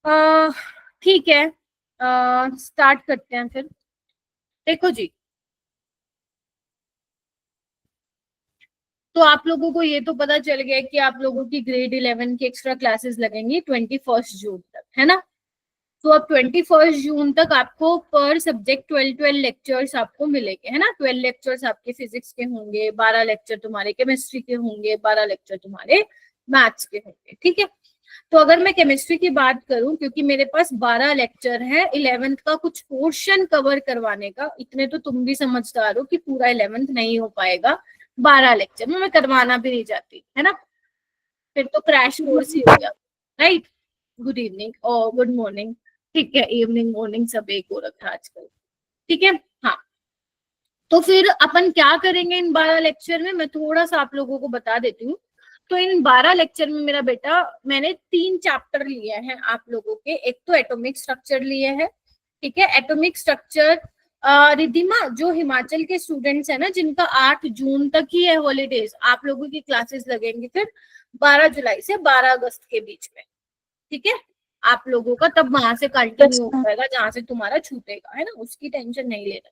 ठीक है, स्टार्ट करते हैं फिर। देखो जी, तो आप लोगों को ये तो पता चल गया कि आप लोगों की ग्रेड 11 की एक्स्ट्रा क्लासेस लगेंगी 21 जून तक, है ना। तो अब 21 जून तक आपको पर सब्जेक्ट 12 लेक्चर्स आपको मिलेंगे, है ना। 12 लेक्चर्स आपके फिजिक्स के होंगे, 12 लेक्चर तुम्हारे केमिस्ट्री के होंगे, 12 लेक्चर तुम्हारे मैथ्स के होंगे, ठीक है। तो अगर मैं केमिस्ट्री की बात करूं, क्योंकि मेरे पास 12 लेक्चर है 11th का कुछ पोर्शन कवर करवाने का, इतने तो तुम भी समझदार हो कि पूरा 11th नहीं हो पाएगा 12 लेक्चर में, मैं करवाना भी नहीं चाहती, है ना। फिर तो क्रैश कोर्स ही हो गया, राइट। गुड इवनिंग और गुड मॉर्निंग, ठीक है, इवनिंग मॉर्निंग सब एक हो रखा है आजकल, ठीक है। हाँ, तो फिर अपन क्या करेंगे इन 12 लेक्चर में, मैं थोड़ा सा आप लोगों को बता देती हूँ। तो इन 12 लेक्चर में मेरा बेटा, मैंने 3 चैप्टर लिए हैं आप लोगों के। एक तो एटॉमिक स्ट्रक्चर लिए हैं, ठीक है। एटॉमिक स्ट्रक्चर, रिधिमा, जो हिमाचल के स्टूडेंट्स है ना, जिनका 8 जून तक ही है हॉलीडेज, आप लोगों की क्लासेस लगेंगी फिर 12 जुलाई से 12 अगस्त के बीच में, ठीक है। आप लोगों का तब वहां से कंटिन्यू हो पाएगा जहां से तुम्हारा छूटेगा, है ना, उसकी टेंशन नहीं लेना,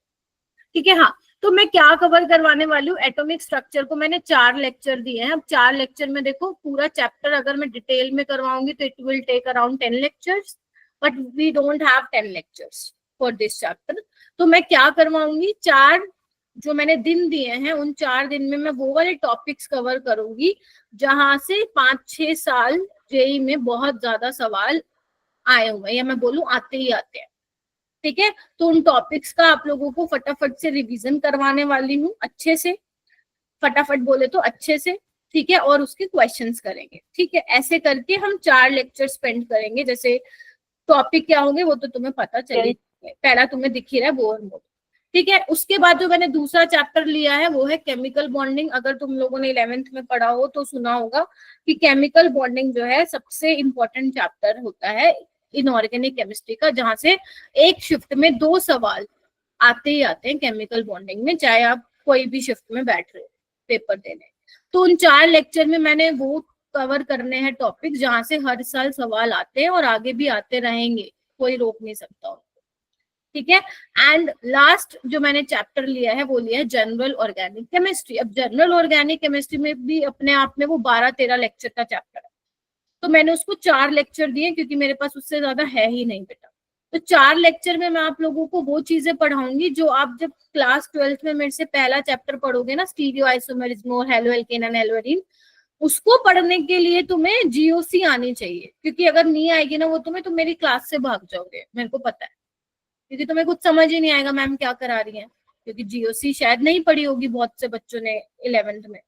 ठीक है। हाँ, तो मैं क्या कवर करवाने वाली हूँ, एटॉमिक स्ट्रक्चर को मैंने 4 लेक्चर दिए हैं। अब 4 लेक्चर में देखो, पूरा चैप्टर अगर मैं डिटेल में करवाऊंगी तो it will take around 10 lectures, but we don't have 10 lectures for this chapter. तो मैं क्या करवाऊंगी, 4 जो मैंने दिन दिए हैं, उन 4 दिन में मैं वो वाले टॉपिक्स कवर करूंगी जहां से 5-6 साल जेई में बहुत ज्यादा सवाल आए हुए हैं, या मैं बोलूं आते ही आते हैं, ठीक है। तो उन टॉपिक्स का आप लोगों को फटाफट से रिवीजन करवाने वाली हूँ, अच्छे से, फटाफट बोले तो अच्छे से, ठीक है। और उसके क्वेश्चंस करेंगे, ठीक है। ऐसे करके हम 4 लेक्चर स्पेंड करेंगे। जैसे टॉपिक क्या होंगे वो तो तुम्हें पता चली, पहला तुम्हें दिख ही रहा है, बोर मोड, ठीक है। उसके बाद जो मैंने दूसरा चैप्टर लिया है वो है केमिकल बॉन्डिंग। अगर तुम लोगों ने 11th में पढ़ा हो तो सुना होगा कि केमिकल बॉन्डिंग जो है सबसे इंपॉर्टेंट चैप्टर होता है इनऑर्गेनिक केमिस्ट्री का, जहां से एक शिफ्ट में 2 सवाल आते ही आते हैं केमिकल बॉन्डिंग में, चाहे आप कोई भी शिफ्ट में बैठ रहे हो पेपर देने। तो उन 4 लेक्चर में मैंने वो कवर करने हैं टॉपिक जहां से हर साल सवाल आते हैं और आगे भी आते रहेंगे, कोई रोक नहीं सकता उनको, ठीक है। एंड लास्ट जो मैंने चैप्टर लिया है वो लिया है जनरल ऑर्गेनिक केमिस्ट्री। अब जनरल ऑर्गेनिक केमिस्ट्री में भी अपने आप में वो 12-13 लेक्चर का चैप्टर है, तो मैंने उसको 4 लेक्चर दिए क्योंकि मेरे पास उससे ज्यादा है ही नहीं बेटा। तो 4 लेक्चर में मैं आप लोगों को वो चीजें पढ़ाऊंगी जो आप जब क्लास 12th में मेरे से पहला चैप्टर पढ़ोगे ना, स्टीरियो आइसोमेरिज्म और हेलो एल्केन एंड एल्वरीन, उसको पढ़ने के लिए तुम्हें जीओसी आनी चाहिए, क्योंकि अगर नहीं आएगी ना वो तुम्हें, तो मेरी क्लास से भाग जाओगे, मेरे को पता है, क्योंकि तुम्हें कुछ समझ ही नहीं आएगा मैम क्या करा रही है, क्योंकि जीओसी शायद नहीं पढ़ी होगी बहुत से बच्चों ने 11th में,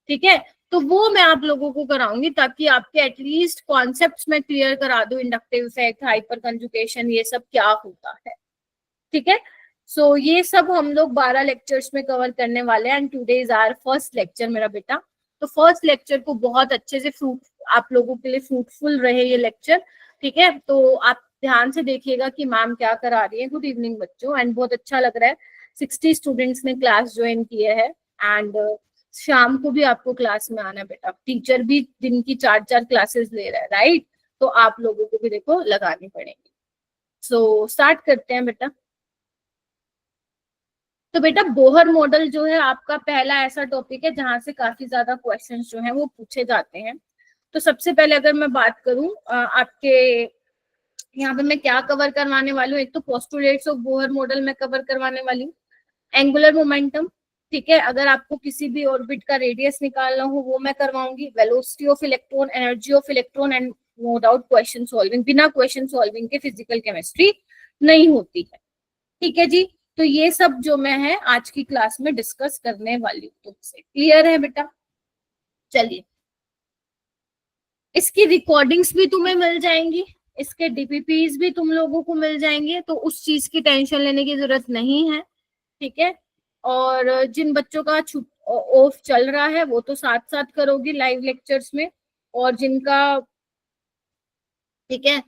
ठीक है। तो वो मैं आप लोगों को कराऊंगी ताकि आपके एटलीस्ट कॉन्सेप्ट्स में क्लियर करा दूं, इंडक्टिव इफेक्ट, हाइपर कंजुगेशन, ये सब क्या होता है, ठीक है। सो ये सब हम लोग 12 लेक्चर्स में कवर करने वाले हैं, and today is our first lecture मेरा बेटा। तो फर्स्ट लेक्चर को बहुत अच्छे से आप लोगों के लिए फ्रूटफुल रहे ये लेक्चर, ठीक है। तो आप ध्यान से देखिएगा कि मैम क्या करा रही है। गुड इवनिंग बच्चों, एंड बहुत अच्छा लग रहा है 60 स्टूडेंट्स ने क्लास ज्वाइन किए हैं, एंड शाम को भी आपको क्लास में आना है बेटा, टीचर भी दिन की 4-4 क्लासेस ले रहा है, राइट। तो आप लोगों को भी देखो लगानी पड़ेगी। सो स्टार्ट करते हैं बेटा। तो बेटा बोहर मॉडल जो है आपका पहला ऐसा टॉपिक है जहां से काफी ज्यादा क्वेश्चंस जो हैं वो पूछे जाते हैं। तो सबसे पहले अगर मैं बात करूं आपके यहाँ पे मैं क्या कवर करवाने वाली हूँ, एक तो पोस्टुलेट्स ऑफ बोहर मॉडल में कवर करवाने वाली हूँ, एंगुलर मोमेंटम, ठीक है। अगर आपको किसी भी ऑर्बिट का रेडियस निकालना हो वो मैं करवाऊंगी, velocity of electron, energy of electron, and no doubt question solving. बिना क्वेश्चन सॉल्विंग के फिजिकल केमिस्ट्री नहीं होती है, ठीक है जी। तो ये सब जो मैं है आज की क्लास में डिस्कस करने वाली हूँ तुमसे, क्लियर है बेटा। चलिए, इसकी रिकॉर्डिंग्स भी तुम्हें मिल जाएंगी, इसके डीपीपीज भी तुम लोगों को मिल जाएंगे, तो उस चीज की टेंशन लेने की जरूरत नहीं है, ठीक है। और जिन बच्चों का ऑफ चल रहा है वो तो साथ साथ करोगी लाइव लेक्चर्स में, और जिनका, ठीक है,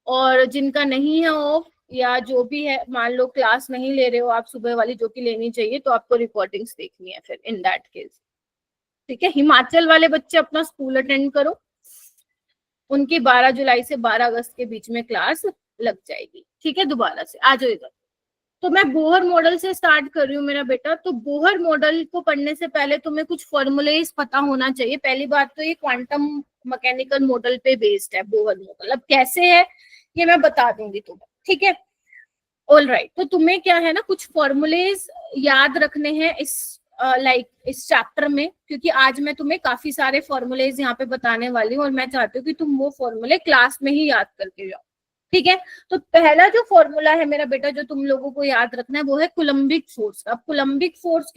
और जिनका नहीं है ऑफ या जो भी है, मान लो क्लास नहीं ले रहे हो आप सुबह वाली जो कि लेनी चाहिए, तो आपको रिकॉर्डिंग्स देखनी है फिर इन दैट केस, ठीक है। हिमाचल वाले बच्चे अपना स्कूल अटेंड करो, उनकी 12 जुलाई से 12 अगस्त के बीच में क्लास लग जाएगी। ठीक है, दोबारा से आ जाओ इधर। तो मैं बोहर मॉडल से स्टार्ट कर रही हूँ मेरा बेटा। तो बोहर मॉडल को पढ़ने से पहले तुम्हें कुछ फॉर्मूलेज पता होना चाहिए। पहली बात तो ये क्वांटम मैकेनिकल मॉडल पे बेस्ड है बोहर मॉडल। अब कैसे है ये मैं बता दूंगी तुम्हें, ठीक है। ऑल राइट, तो तुम्हें क्या है ना, कुछ फॉर्मूलेज याद रखने हैं इस इस चैप्टर में, क्योंकि आज मैं तुम्हें काफी सारे फॉर्मूलेज यहाँ पे बताने वाली हूँ और मैं चाहती हूँ कि तुम वो फॉर्मूले क्लास में ही याद करके जाओ। ठीक है, तो पहला जो फॉर्मूला है मेरा बेटा जो तुम लोगों को याद रखना है वो है कुलम्बिक फोर्स। अब कुलम्बिक फोर्स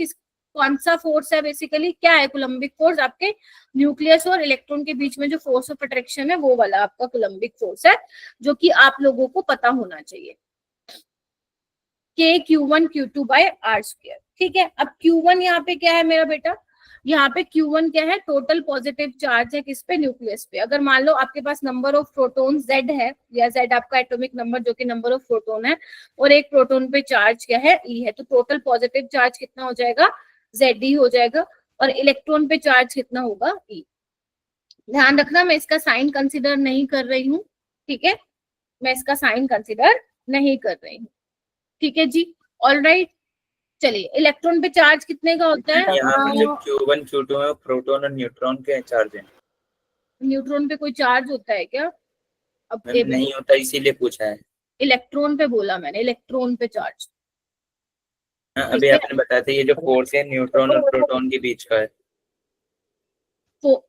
कौन सा फोर्स है, बेसिकली क्या है कुलम्बिक फोर्स? आपके न्यूक्लियस और इलेक्ट्रॉन के बीच में जो फोर्स ऑफ अट्रैक्शन है वो वाला आपका कुलम्बिक फोर्स है, जो कि आप लोगों को पता होना चाहिए। K Q1 Q2 by R square. ठीक है, अब Q1 यहाँ पे क्या है मेरा बेटा? यहाँ पे Q1 क्या है? टोटल पॉजिटिव चार्ज है किस पे? न्यूक्लियस पे। अगर मान लो आपके पास नंबर ऑफ प्रोटॉन Z है, या Z आपका एटॉमिक नंबर जो कि नंबर ऑफ प्रोटॉन है, और एक प्रोटॉन पे चार्ज क्या है? E है, तो टोटल पॉजिटिव चार्ज कितना हो जाएगा? Ze हो जाएगा। और इलेक्ट्रॉन पे चार्ज कितना होगा? E। ध्यान रखना मैं इसका साइन कंसिडर नहीं कर रही हूँ, ठीक है, मैं इसका साइन कंसिडर नहीं कर रही हूँ। ठीक है जी, ऑल राइट। चलिए, इलेक्ट्रॉन पे चार्ज कितने का होता है? यहाँ पे जो Q1 Q2 में प्रोटॉन और न्यूट्रॉन के चार्ज है। न्यूट्रॉन पे कोई चार्ज होता है क्या? अब नहीं होता, इसीलिए पूछा है। इलेक्ट्रॉन पे बोला मैंने, इलेक्ट्रॉन पे चार्ज। अभी आपने बताया था ये जो फोर्स है न्यूट्रॉन और प्रोटॉन के बीच का है। तो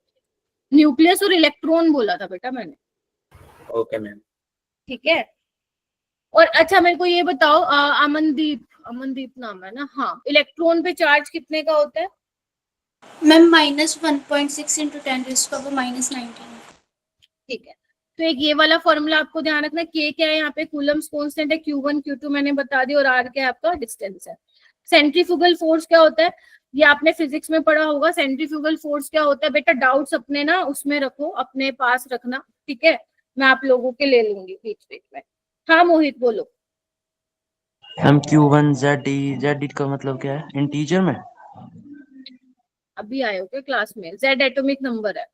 न्यूक्लियस और इलेक्ट्रॉन बोला था बेटा मैंने। ओके मैम, ठीक है। और अच्छा मेरे को ये बताओ, अमनदीप, अमनदीप नाम है ना? हाँ, इलेक्ट्रॉन पे चार्ज कितने का होता है मैम? -1.6 × 10⁻⁻19। ठीक है, तो एक ये वाला फॉर्मूला आपको ध्यान रखना। के क्या है यहाँ पे? कूलम्स कांस्टेंट है। Q1 Q2 मैंने बता दी, और आर क्या है आपका? डिस्टेंस है। सेंट्रीफ्यूगल फोर्स क्या होता है? ये आपने फिजिक्स में पढ़ा होगा। सेंट्रीफ्यूगल फोर्स क्या होता है बेटा? डाउट्स अपने ना उसमें रखो, अपने पास रखना, ठीक है, मैं आप लोगों के ले लूंगी बीच बीच में। हाँ मोहित बोलो। हम Q1 Z का मतलब क्या है इंटीजर में? अभी आए हो क्या क्लास में? Z एटॉमिक नंबर है।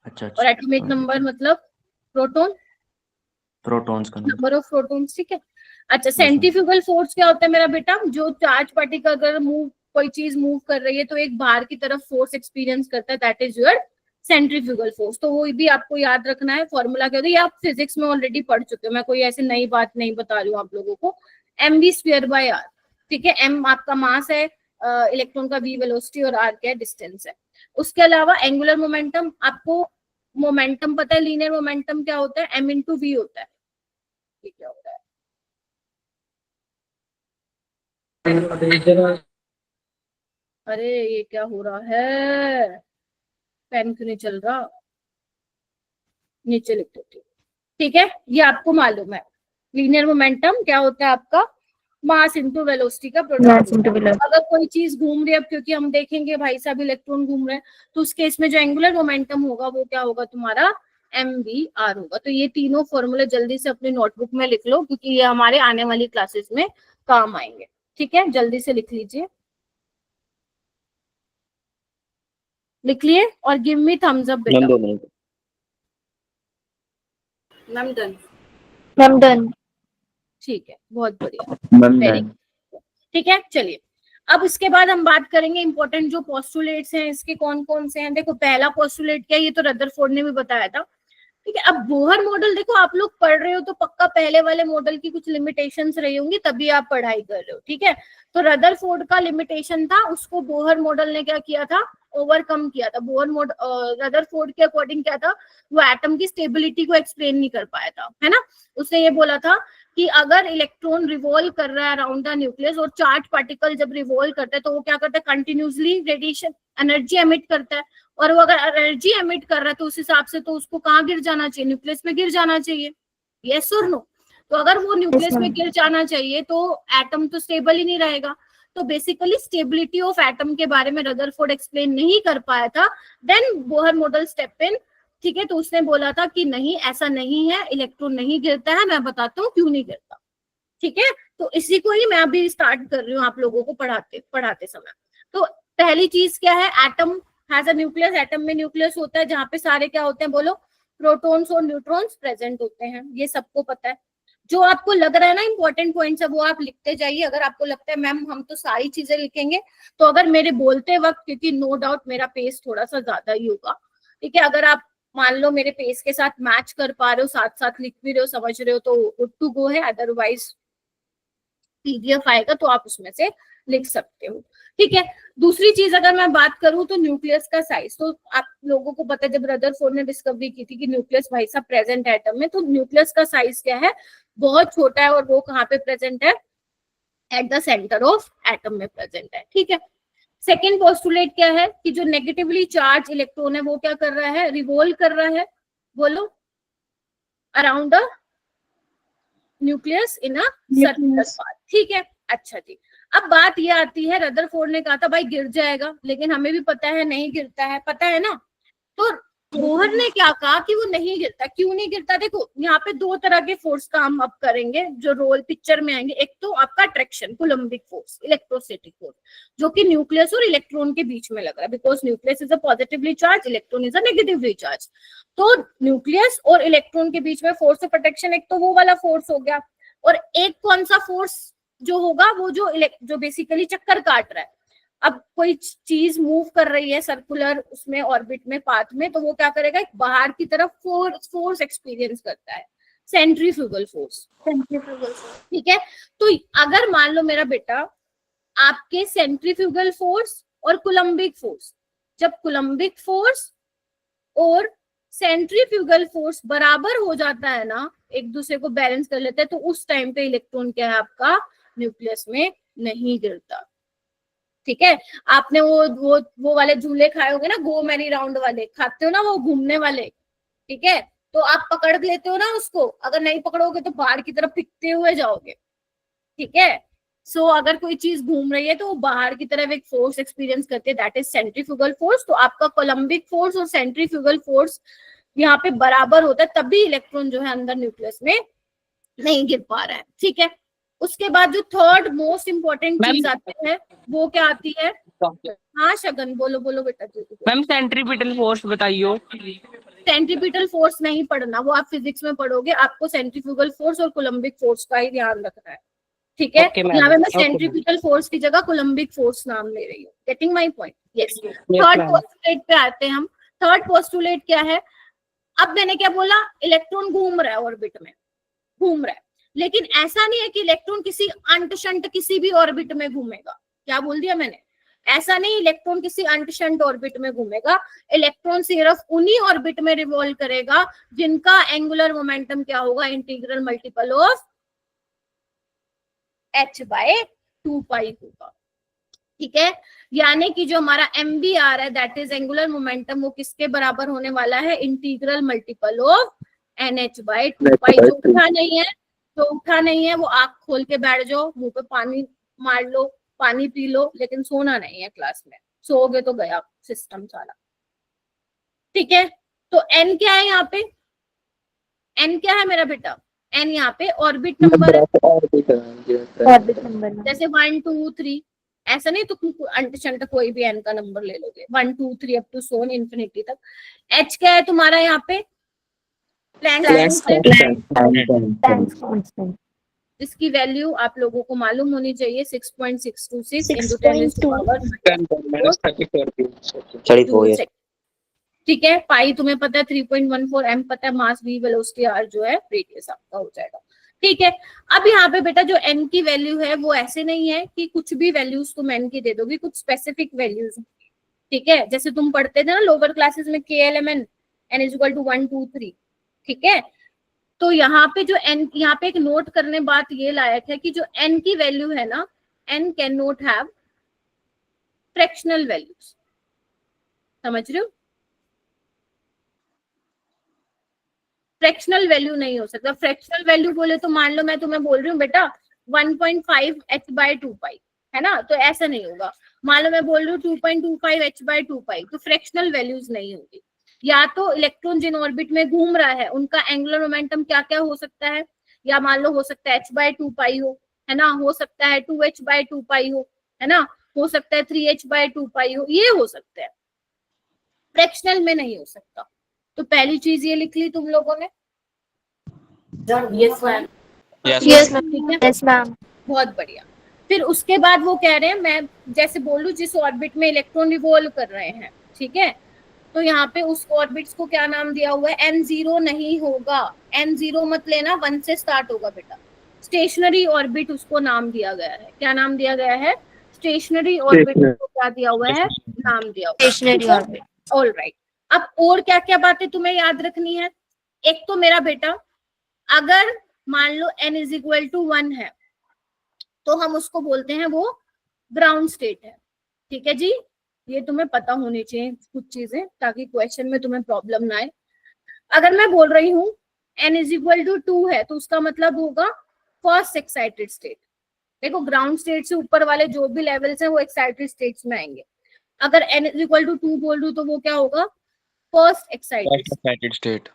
अच्छा और एटॉमिक नंबर मतलब प्रोटॉन, प्रोटॉन्स का नंबर ऑफ प्रोटॉन्स, ठीक है। अच्छा, सेंट्रीफ्यूगल फोर्स क्या होता है मेरा बेटा? जो चार्ज पार्टिकल अगर कोई चीज मूव कर रही है तो एक बाहर की तरफ फोर्स एक्सपीरियंस करता है, that is your centrifugal force. तो वो भी आपको याद रखना है। फॉर्मूला क्या होता है ये आप फिजिक्स में ऑलरेडी पढ़ चुके हो, मैं कोई ऐसी नई बात नहीं बता रही हूँ आप लोगों को। mv²/r, ठीक है। m आपका मास है, इलेक्ट्रॉन का v वेलोसिटी, और r क्या है? डिस्टेंस है। उसके अलावा एंगुलर मोमेंटम, आपको मोमेंटम पता है, लीनियर मोमेंटम क्या होता है? m × v होता है। ये क्या होता है? अरे ये क्या हो रहा है? पेन क्यों नहीं चल रहा? नीचे लिख दो, ठीक है, ये आपको मालूम है। लीनियर मोमेंटम क्या होता है आपका? मास इंटू वेलोसिटी का प्रोडक्ट। अगर कोई चीज घूम रही है, अब क्योंकि हम देखेंगे भाई साहब इलेक्ट्रॉन घूम रहे हैं, तो उस केस में जो एंगुलर मोमेंटम होगा वो क्या होगा तुम्हारा? mv/r होगा। तो ये तीनों फॉर्मूले जल्दी से अपनी नोटबुक में लिख लो, क्योंकि ये हमारे आने वाली क्लासेस में काम आएंगे। ठीक है, जल्दी से लिख लीजिए, लिख लिए और गिव मी थम्स अप बेटा। Ma'am done, ma'am done. ठीक है, बहुत बढ़िया, ठीक है। चलिए, अब इसके बाद हम बात करेंगे इंपॉर्टेंट जो पोस्टुलेट्स हैं इसके कौन कौन से हैं। देखो, पहला पोस्टुलेट क्या है, ये तो रदरफोर्ड ने भी बताया था, ठीक है। अब बोहर मॉडल देखो, आप लोग पढ़ रहे हो तो पक्का पहले वाले मॉडल की कुछ लिमिटेशंस रही होंगी, तभी आप पढ़ाई कर रहे हो, ठीक है। तो रदरफोर्ड का लिमिटेशन था, उसको बोहर मॉडल ने क्या किया था? ओवरकम किया था। बोहर मॉडल रदरफोर्ड के अकॉर्डिंग क्या था? वो एटम की स्टेबिलिटी को एक्सप्लेन नहीं कर पाया था, है ना। उसने ये बोला था कि अगर इलेक्ट्रॉन रिवॉल्व कर रहा है अराउंड द न्यूक्लियस, और चार्ज पार्टिकल जब रिवॉल्व करता है तो वो क्या करता है? कंटिन्यूसली रेडिएशन एनर्जी एमिट करता है, और वो अगर एनर्जी एमिट कर रहा है तो उस हिसाब से तो उसको कहाँ गिर जाना चाहिए? न्यूक्लियस में गिर जाना चाहिए, यस और नो। तो अगर वो न्यूक्लियस में गिर जाना चाहिए तो एटम तो स्टेबल ही नहीं रहेगा। तो बेसिकली स्टेबिलिटी ऑफ एटम के बारे में रदरफोर्ड एक्सप्लेन नहीं कर पाया था, then Bohr model step in, ठीक है। तो उसने बोला था कि नहीं, ऐसा नहीं है, इलेक्ट्रॉन नहीं गिरता है, मैं बताता हूँ क्यों नहीं गिरता, ठीक है। तो इसी को ही मैं अभी स्टार्ट कर रही हूँ आप लोगों को पढ़ाते समय। तो पहली चीज क्या है? Atom has a nucleus. Atom में न्यूक्लियस होता है जहाँ पे सारे क्या होते हैं? बोलो, प्रोटॉन्स और न्यूट्रॉन्स प्रेजेंट होते हैं, ये सबको पता है। जो आपको लग रहा है ना इंपॉर्टेंट पॉइंट्स है वो आप लिखते जाइए। अगर आपको लगता है मैम हम तो सारी चीजें लिखेंगे, तो अगर मेरे बोलते वक्त, क्योंकि नो डाउट मेरा पेस थोड़ा सा ज्यादा ही होगा, ठीक है, अगर आप मान लो मेरे पेस के साथ मैच कर पा रहे हो, साथ साथ लिख भी रहे हो, समझ रहे हो, तो गुड टू गो है। अदरवाइज पीडीएफ आएगा तो आप उसमें से लिख सकते हो, ठीक है। दूसरी चीज अगर मैं बात करूं तो न्यूक्लियस का साइज, तो आप लोगों को पता है जब रदरफोर्ड ने डिस्कवरी की थी कि न्यूक्लियस भाई साहब प्रेजेंट है एटम में, तो न्यूक्लियस का साइज क्या है, बहुत छोटा है, और वो कहाँ पे प्रेजेंट है, at the centre of atom में प्रेजेंट है, ठीक है। सेकेंड पोस्टुलेट क्या है कि जो नेगेटिवली चार्ज इलेक्ट्रॉन है वो क्या कर रहा है, रिवॉल्व कर रहा है, बोलो, around the nucleus in a circular path, ठीक है। अच्छा जी, अब बात ये आती है, रदरफोर्ड ने कहा था भाई गिर जाएगा, लेकिन हमें भी पता है नहीं गिरता है, पता है ना। तो बोहर ने क्या कहा कि वो नहीं गिरता। क्यों नहीं गिरता, देखो यहाँ पे दो तरह के फोर्स का हम अब करेंगे जो रोल पिक्चर में आएंगे। एक तो आपका अट्रैक्शन, कुलम्बिक फोर्स, इलेक्ट्रोस्टैटिक फोर्स, जो कि न्यूक्लियस और इलेक्ट्रॉन के बीच में लग रहा है, because nucleus is a positively charge, electron is a negatively charge. तो न्यूक्लियस और इलेक्ट्रॉन के बीच में फोर्स ऑफ अट्रैक्शन, एक तो वो वाला फोर्स हो गया, और एक कौन सा फोर्स जो होगा, वो जो बेसिकली चक्कर काट रहा है। अब कोई चीज मूव कर रही है सर्कुलर उसमें ऑर्बिट में, पाथ में, तो वो क्या करेगा, एक बाहर की तरफ फोर्स एक्सपीरियंस करता है, सेंट्रीफ्यूगल फोर्स, ठीक है। तो अगर मान लो मेरा बेटा आपके सेंट्रीफ्यूगल फोर्स और कुलम्बिक फोर्स, जब कुलम्बिक फोर्स और सेंट्रीफ्यूगल फोर्स बराबर हो जाता है ना, एक दूसरे को बैलेंस कर लेते हैं, तो उस टाइम पे इलेक्ट्रॉन क्या है आपका, न्यूक्लियस में नहीं गिरता, ठीक है। आपने वो वाले झूले खाए होंगे ना, गो मैरी राउंड वाले, खाते हो ना वो घूमने वाले, ठीक है। तो आप पकड़ लेते हो ना उसको, अगर नहीं पकड़ोगे तो बाहर की तरफ फेंकते हुए जाओगे, ठीक है। सो अगर कोई चीज घूम रही है तो वो बाहर की तरफ एक फोर्स एक्सपीरियंस करती है, दैट इज सेंट्रीफ्यूगल फोर्स। तो आपका कोलम्बिक फोर्स और सेंट्रीफ्यूगल फोर्स यहाँ पे बराबर होता है, तभी इलेक्ट्रॉन जो है अंदर न्यूक्लियस में नहीं गिर पा रहा है, ठीक है। उसके बाद जो थर्ड मोस्ट इंपॉर्टेंट चीज आती है वो क्या आती है, हाँ शगन बोलो बोलो बेटा। मैम सेंट्रीपिटल फोर्स बताइयो। सेंट्रीपिटल फोर्स नहीं पढ़ना, वो आप फिजिक्स में पढ़ोगे, आपको सेंट्रीफ्यूगल फोर्स और कोलम्बिक फोर्स का ही ध्यान रखना है, ठीक है। यहाँ पे मैं सेंट्रीपिटल फोर्स की जगह कोलम्बिक फोर्स नाम ले रही हूँ, getting my point, yes. Third postulate पे आते हैं हम। थर्ड पोस्टुलेट क्या है, अब मैंने क्या बोला, इलेक्ट्रॉन घूम रहा है ऑर्बिट में, घूम रहा है, लेकिन ऐसा नहीं है कि इलेक्ट्रॉन किसी अंट शंट किसी भी ऑर्बिट में घूमेगा। क्या बोल दिया मैंने, ऐसा नहीं इलेक्ट्रॉन किसी अंट शंट ऑर्बिट में घूमेगा। इलेक्ट्रॉन सिर्फ उन्हीं ऑर्बिट में रिवॉल्व करेगा जिनका एंगुलर मोमेंटम क्या होगा, इंटीग्रल मल्टीपल ऑफ h/2π होगा, ठीक है। यानी कि जो हमारा MBR है, दैट इज एंगुलर मोमेंटम, वो किसके बराबर होने वाला है, इंटीग्रल मल्टीपल ऑफ NH/2π। जो उठा नहीं है, जो उठा नहीं है वो आंख खोल के बैठ जाओ, मुंह पे पानी मार लो, पानी पी लो, लेकिन सोना नहीं है क्लास में, सोओगे तो गया सिस्टम सारा, ठीक है। तो N क्या है यहाँ पे, N क्या है मेरा बेटा, N यहाँ पे ऑर्बिट नंबर है, ऑर्बिट नंबर, जैसे 1 2 3, ऐसा नहीं तुम अंट शंट कोई भी N का नंबर ले लोगे, 1 2 3 अप टू सोन इन्फिनिटी तक। H क्या है तुम्हारा यहाँ पे, जिसकी वैल्यू आप लोगों को मालूम होनी चाहिए, 6.626 into 10⁻², ठीक है। पाई तुम्हें पता है 3.14, m पता है, मास v, वेलोसिटी r जो है रेडियस आपका हो जाएगा, ठीक है। अब यहाँ पे बेटा जो n की वैल्यू है वो ऐसे नहीं है कि कुछ भी वैल्यूज तुम n की दे दोगे, कुछ स्पेसिफिक वैल्यूज, ठीक है। जैसे तुम पढ़ते थे ना लोअर क्लासेस में KLMN n = 1 2 3, ठीक है। तो यहाँ पे जो n, यहाँ पे एक नोट करने बात ये लायक है कि जो n की वैल्यू है ना, n can not have fractional values, समझ रहे हो, फ्रैक्शनल वैल्यू नहीं हो सकता। फ्रैक्शनल वैल्यू बोले तो मान लो मैं तुम्हें बोल रही हूँ बेटा 1.5 h/2π, है ना, तो ऐसा नहीं होगा। मान लो मैं बोल रही हूँ 2.25 h/2π, तो फ्रैक्शनल वैल्यूज नहीं होगी। या तो इलेक्ट्रॉन जिन ऑर्बिट में घूम रहा है उनका एंगुलर मोमेंटम क्या क्या हो सकता है, या मान लो हो सकता है h/2π हो, है ना, हो सकता है 2h/2π हो, है ना, हो सकता है 3h/2π हो, ये हो सकता है, फ्रैक्शनल में नहीं हो सकता। तो पहली चीज ये लिख ली तुम लोगों ने। Yes ma'am. Yes ma'am. ठीक है, यस मैम। बहुत बढ़िया। फिर उसके बाद वो कह रहे हैं, मैं जैसे बोल लूं जिस ऑर्बिट में इलेक्ट्रॉन रिवॉल्व कर रहे हैं, ठीक है, तो यहाँ पे उस ऑर्बिट्स को क्या नाम दिया हुआ है, n0 नहीं होगा, n0 मत लेना, 1 से स्टार्ट होगा बेटा। स्टेशनरी ऑर्बिट उसको नाम दिया गया है। क्या नाम दिया गया है? स्टेशनरी ऑर्बिट को क्या दिया हुआ है? नाम दिया हुआ है। Stationery orbit. All right. अब और क्या क्या बातें तुम्हें याद रखनी है? एक तो मेरा बेटा, अगर मान लो n इज इक्वल टू 1 है तो हम उसको बोलते हैं वो ग्राउंड स्टेट है। ठीक है जी, ये तुम्हें पता होनी चाहिए कुछ चीजें, ताकि क्वेश्चन में तुम्हें प्रॉब्लम ना आए। अगर मैं बोल रही हूँ n इज इक्वल टू 2 है तो उसका मतलब होगा फर्स्ट एक्साइटेड स्टेट। देखो ग्राउंड स्टेट से ऊपर वाले जो भी लेवल्स हैं वो एक्साइटेड स्टेट्स में आएंगे। अगर n इज इक्वल टू 2 बोल रही तो वो क्या होगा? First excited state.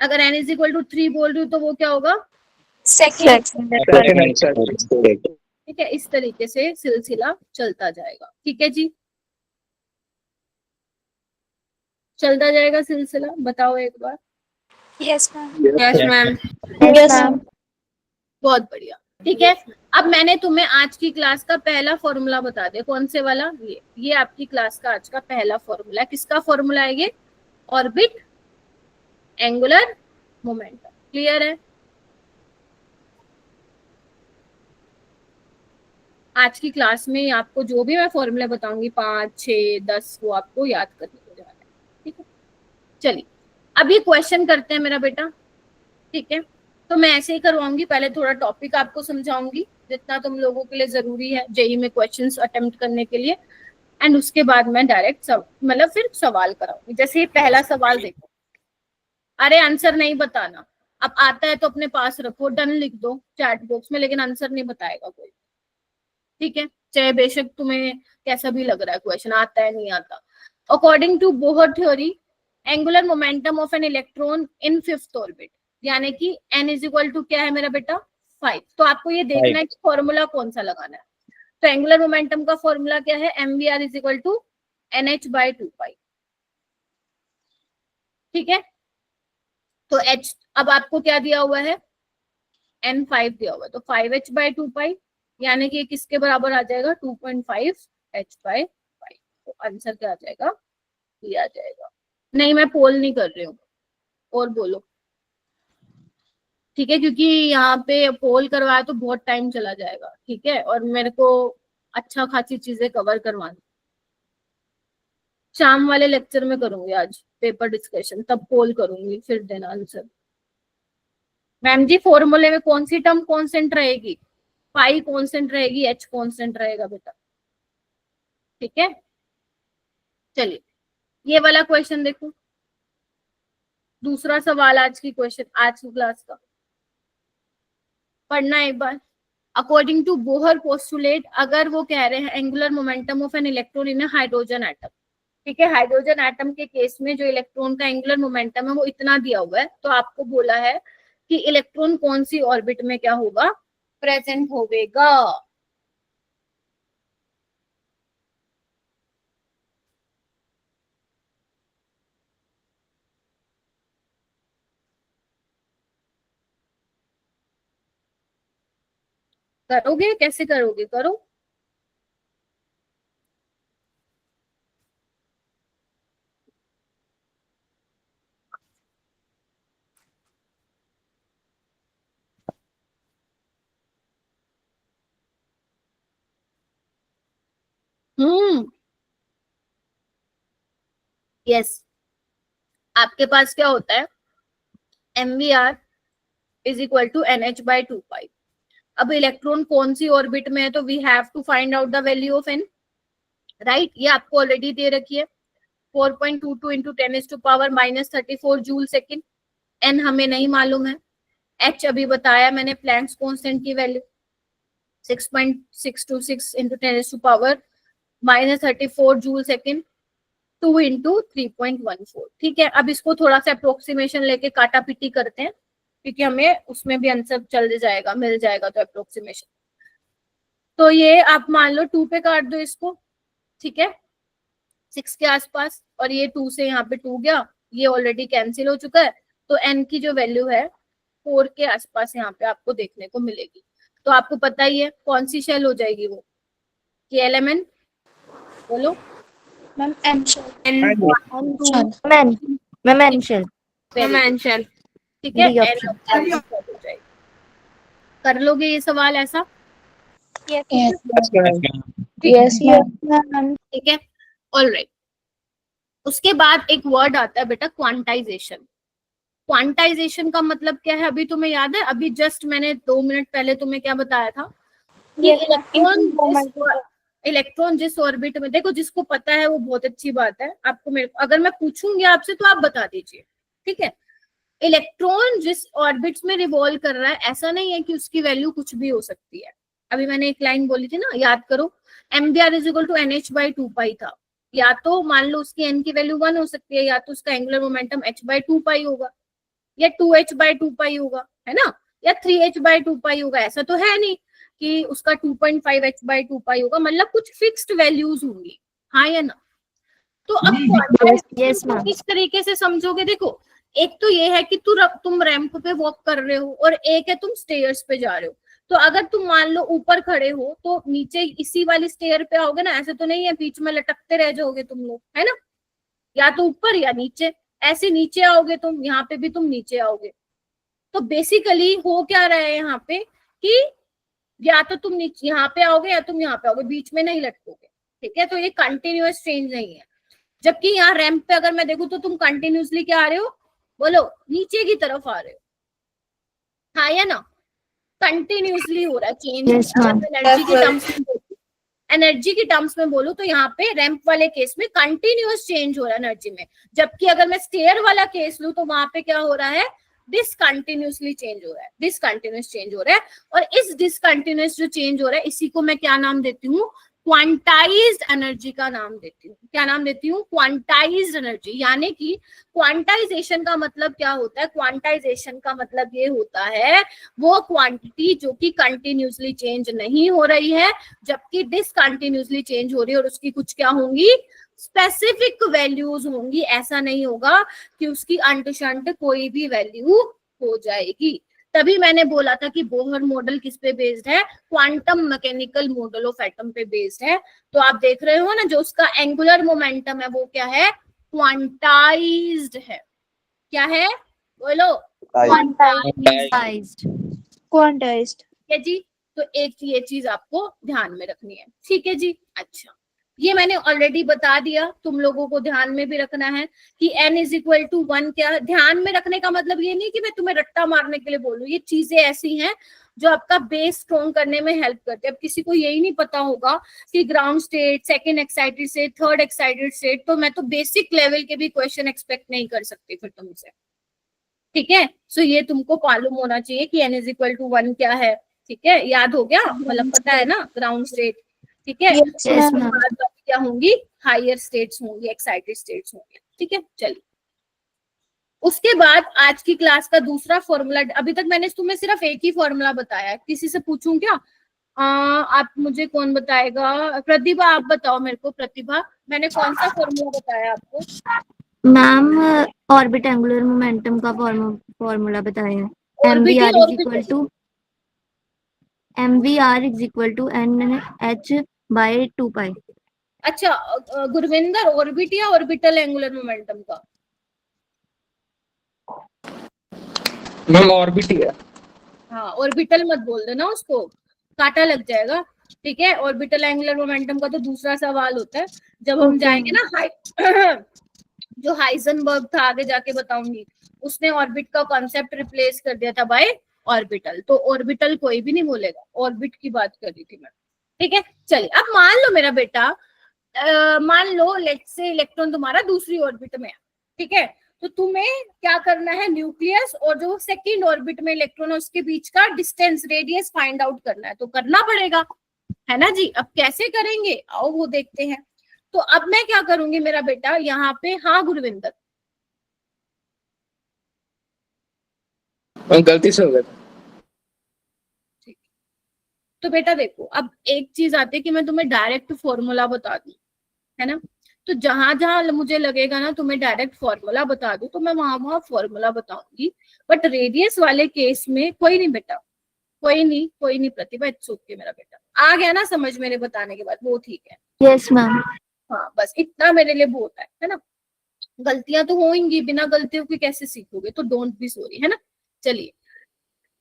अगर n इज इक्वल टू 3 बोल रही तो वो क्या होगा? सेकंड। ठीक है, इस तरीके से सिलसिला चलता जाएगा। ठीक है जी, चलता जाएगा सिलसिला। बताओ एक बार। Yes ma'am. Yes ma'am. Yes ma'am. बहुत बढ़िया। ठीक है, अब मैंने तुम्हें आज की क्लास का पहला फॉर्मूला बता दिया। कौन से वाला? ये आपकी क्लास का आज का पहला फॉर्मूला है। किसका फॉर्मूला है ये? Orbit angular momentum. क्लियर है? आज की क्लास में आपको जो भी मैं फॉर्मूले बताऊंगी 5, 6, 10 वो आपको याद करने को जा रहा है। ठीक है, चलिए अब ये क्वेश्चन करते हैं मेरा बेटा। ठीक है, तो मैं ऐसे ही करवाऊंगी, पहले थोड़ा टॉपिक आपको समझाऊंगी जितना तुम लोगों के लिए जरूरी है जेई में क्वेश्चंस अटेम्प्ट करने के लिए, एंड उसके बाद मैं डायरेक्ट मतलब फिर सवाल कराऊंगी। जैसे ये पहला सवाल देखो, अरे आंसर नहीं बताना, अब आता है तो अपने पास रखो, डन लिख दो चैट बॉक्स में, लेकिन आंसर नहीं बताएगा कोई। ठीक है, चाहे बेशक तुम्हें कैसा भी लग रहा है क्वेश्चन, आता है नहीं आता। According to Bohr theory, angular momentum of an electron in fifth orbit, यानी कि n इज इक्वल टू क्या है मेरा बेटा? 5। तो आपको ये देखना है कि फॉर्मूला कौन सा लगाना है। तो एंगुलर मोमेंटम का फॉर्मूला क्या है? mvr is equal to nh/2π। ठीक है, तो h अब आपको क्या दिया हुआ है? n5 दिया हुआ है, तो 5h/2π, यानी कि किसके बराबर आ जाएगा? 2.5h/5। तो आंसर क्या आ जाएगा? ये आ जाएगा। नहीं, मैं पोल नहीं कर रही हूँ, और बोलो। ठीक है, क्योंकि यहाँ पे पोल करवाया तो बहुत टाइम चला जाएगा। ठीक है, और मेरे को अच्छा खासी चीजें कवर करवानी। शाम वाले लेक्चर में करूंगी, आज पेपर डिस्कशन, तब पोल करूंगी, फिर देना आंसर। मैम जी फॉर्मूले में कौन सी टर्म कांस्टेंट रहेगी? पाई कांस्टेंट रहेगी, एच कांस्टेंट रहेगा बेटा। ठीक है, चलिए ये वाला क्वेश्चन देखो, दूसरा सवाल आज की क्वेश्चन, आज की क्लास का पढ़ना एक बार। अकॉर्डिंग टू बोहर पोस्टुलेट, अगर वो कह रहे हैं angular momentum of an electron in hydrogen atom, ठीक है, हाइड्रोजन एटम के केस में जो इलेक्ट्रॉन का एंगुलर मोमेंटम है वो इतना दिया हुआ है, तो आपको बोला है कि इलेक्ट्रॉन कौन सी ऑर्बिट में क्या होगा? प्रेजेंट होगा। करोगे? कैसे करोगे? करो। यस, आपके पास क्या होता है? mvr is equal to nh/2π। अब इलेक्ट्रॉन कौन सी ऑर्बिट में है, तो we have to find out the value of n, right. ये आपको ऑलरेडी दे रखी है, 4.22 इंटू 10⁻⁻34 जूल सेकेंड। n हमें नहीं मालूम है, h अभी बताया मैंने, प्लैंक्स कांस्टेंट की value 6.626 into 10⁻⁻34 joule second, 2 into 3.14। ठीक है, अब इसको थोड़ा सा अप्रोक्सीमेशन लेके काटा पीटी करते हैं, क्योंकि हमें उसमें भी आंसर चल जाएगा, मिल जाएगा, तो अप्रोक्सीमेशन। तो ये आप मान लो 2 पे काट दो इसको। ठीक है, 6 के आसपास, और ये 2 से यहाँ पे 2 गया, ये ऑलरेडी कैंसिल हो चुका है, तो n की जो वैल्यू है 4 के आसपास यहाँ पे आपको देखने को मिलेगी। तो आपको पता ही है कौन सी शेल हो जाएगी वो, KLMN बोलो। Ma'am n shell. Ma'am n shell. Shell. ठीक है, D N option। हो जाएगी। कर लोगे ये सवाल ऐसा? Yes ma'am. ठीक है, ऑलराइट। उसके बाद एक वर्ड आता है बेटा क्वांटाइजेशन। क्वांटाइजेशन का मतलब क्या है, अभी तुम्हें याद है? अभी जस्ट मैंने 2 मिनट पहले तुम्हें क्या बताया था कि इलेक्ट्रॉन जिस ऑर्बिट में, देखो जिसको पता है वो बहुत अच्छी बात है, आपको मेरे अगर मैं पूछूंगी आपसे तो आप बता दीजिए, ठीक है। इलेक्ट्रॉन जिस ऑर्बिट्स में रिवॉल्व कर रहा है, ऐसा नहीं है कि उसकी वैल्यू कुछ भी हो सकती है। अभी मैंने एक लाइन बोली थी ना, याद करो, mdr is equal to NH/2π था। या तो मान लो उसकी n की वैल्यू 1 हो सकती है, या तो उसका एंगुलर मोमेंटम h/2π होगा, या 2h/2π होगा, है ना, या 3h/2π होगा। ऐसा तो है नहीं कि उसका 2.5h/2π होगा, मतलब कुछ फिक्स्ड वैल्यूज होंगी, हाँ या ना। तो अब Yes, ma'am. किस तरीके से समझोगे, देखो एक तो ये है कि तुम रैंप पे वॉक कर रहे हो, और एक है तुम स्टेयर्स पे जा रहे हो। तो अगर तुम मान लो ऊपर खड़े हो तो नीचे इसी वाली स्टेयर पे आओगे ना, ऐसे तो नहीं है बीच में लटकते रह जाओगे तुम लोग, है ना, या तो ऊपर या नीचे, ऐसे नीचे आओगे तुम, यहाँ पे भी तुम नीचे आओगे। तो बेसिकली हो क्या रहा है यहाँ पे कि या तो तुम नीचे यहाँ पे आओगे या तुम यहाँ पे आओगे, बीच में नहीं लटकोगे, ठीक है। तो ये कंटिन्यूअस चेंज नहीं है। जबकि यहाँ रैंप पे अगर मैं देखूं तो तुम कंटिन्यूसली क्या आ रहे हो, बोलो, नीचे की तरफ आ रहे हो, हाँ या ना, कंटिन्यूसली हो रहा है चेंज। Yes, ma'am. एनर्जी की टर्म्स में बोलूं तो यहाँ पे रैंप वाले केस में कंटिन्यूअस चेंज हो रहा है एनर्जी में। जबकि अगर मैं स्टेयर वाला केस लूं तो वहां पे क्या हो रहा है, डिसकंटिन्यूसली चेंज हो रहा है, डिसकंटिन्यूअस चेंज हो रहा है। और इस डिसकंटिन्यूअस जो चेंज हो रहा है, इसी को मैं क्या नाम देती हूँ, क्वांटाइज्ड एनर्जी का नाम देती हूँ। क्या नाम देती हूँ? Quantized energy. यानी कि क्वांटाइजेशन का मतलब क्या होता है, क्वांटाइजेशन का मतलब ये होता है वो क्वांटिटी जो कि कंटिन्यूसली चेंज नहीं हो रही है, जबकि डिसकंटिन्यूसली चेंज हो रही है, और उसकी कुछ क्या होंगी, स्पेसिफिक वैल्यूज होंगी। ऐसा नहीं होगा कि उसकी अंट शंट कोई भी वैल्यू हो जाएगी। तभी मैंने बोला था कि बोहर मॉडल किस पे बेस्ड है, quantum mechanical model of atom पे बेस्ड है। तो आप देख रहे हो ना, जो उसका एंगुलर मोमेंटम है वो क्या है, क्वांटाइज्ड है। क्या है, बोलो? Quantized. क्वांटाइज्ड। ठीक है जी। तो एक ये चीज आपको ध्यान में रखनी है, ठीक है जी। अच्छा, ये मैंने ऑलरेडी बता दिया, तुम लोगों को ध्यान में भी रखना है कि n इज इक्वल टू 1। क्या ध्यान में रखने का मतलब ये नहीं कि मैं तुम्हें रट्टा मारने के लिए बोलूं, ये चीजें ऐसी हैं जो आपका बेस स्ट्रॉन्ग करने में हेल्प करते हैं। अब किसी को यही नहीं पता होगा कि ground state, second excited state, third excited state, तो मैं तो बेसिक लेवल के भी क्वेश्चन एक्सपेक्ट नहीं कर सकती फिर तुमसे, ठीक है। सो ये तुमको मालूम होना चाहिए कि n इज इक्वल टू 1 क्या है, ठीक है। याद हो गया, मतलब पता है ना, ग्राउंड स्टेट, ठीक है। Yes, ma'am. क्या होंगी, हायर स्टेट्स होंगी, एक्साइटेड स्टेट्स होंगे, ठीक है। चलिए, उसके बाद आज की क्लास का दूसरा फॉर्मूला, अभी तक मैंने तुम्हें सिर्फ एक ही फॉर्मूला बताया है। किसी से पूछूं क्या? आप मुझे, कौन बताएगा? प्रतिभा, आप बताओ मेरे को। प्रतिभा, मैंने कौन सा फॉर्मूला बताया आपको? मैम ऑर्बिट एंगुलर मोमेंटम का फॉर्मूला बताया है। MVR is equal to NH/2π। अच्छा गुरविंदर, ऑर्बिट या ऑर्बिटल एंगुलर मोमेंटम का? मैम ऑर्बिट ही है। हाँ, ऑर्बिटल मत बोल देना, उसको काटा लग जाएगा, ठीक है। ऑर्बिटल एंगुलर मोमेंटम का तो दूसरा सवाल होता है जब हम जाएंगे ना जो हाइजेनबर्ग था, आगे जाके बताऊंगी, उसने ऑर्बिट का कॉन्सेप्ट रिप्लेस कर दिया था बाय ऑर्बिटल। तो ऑर्बिटल कोई भी नहीं बोलेगा, ऑर्बिट की बात कर रही थी मैं, ठीक है। चलिए, अब मान लो मेरा बेटा, मान लो लेट्स से इलेक्ट्रॉन तुम्हारा दूसरी ऑर्बिट में है, ठीक है। तो तुम्हें क्या करना है, न्यूक्लियस और जो सेकंड ऑर्बिट में इलेक्ट्रॉन है उसके बीच का डिस्टेंस, रेडियस फाइंड आउट करना है। तो करना पड़ेगा, है ना जी। अब कैसे करेंगे, आओ वो देखते हैं। तो अब मैं क्या करूंगी मेरा बेटा, यहाँ पे, हाँ गुरविंदर, गलती से हो गया। तो बेटा देखो, अब एक चीज आती है कि मैं तुम्हें डायरेक्ट फॉर्मूला बता दूं, है ना। तो जहां जहां मुझे लगेगा ना तुम्हें डायरेक्ट फॉर्मूला बता दूं तो मैं वहां वहां फॉर्मूला बताऊंगी, बट रेडियस वाले केस में कोई नहीं बेटा, कोई नहीं प्रतिभा, इट्स ओके मेरा बेटा। आ गया ना समझ मेरे बताने के बाद, वो ठीक है। Yes ma'am. हाँ बस इतना मेरे लिए बहुत है ना। गलतियां तो होंगी, बिना गलतियों के कैसे सीखोगे, तो डोंट बी सॉरी, है ना। चलिए,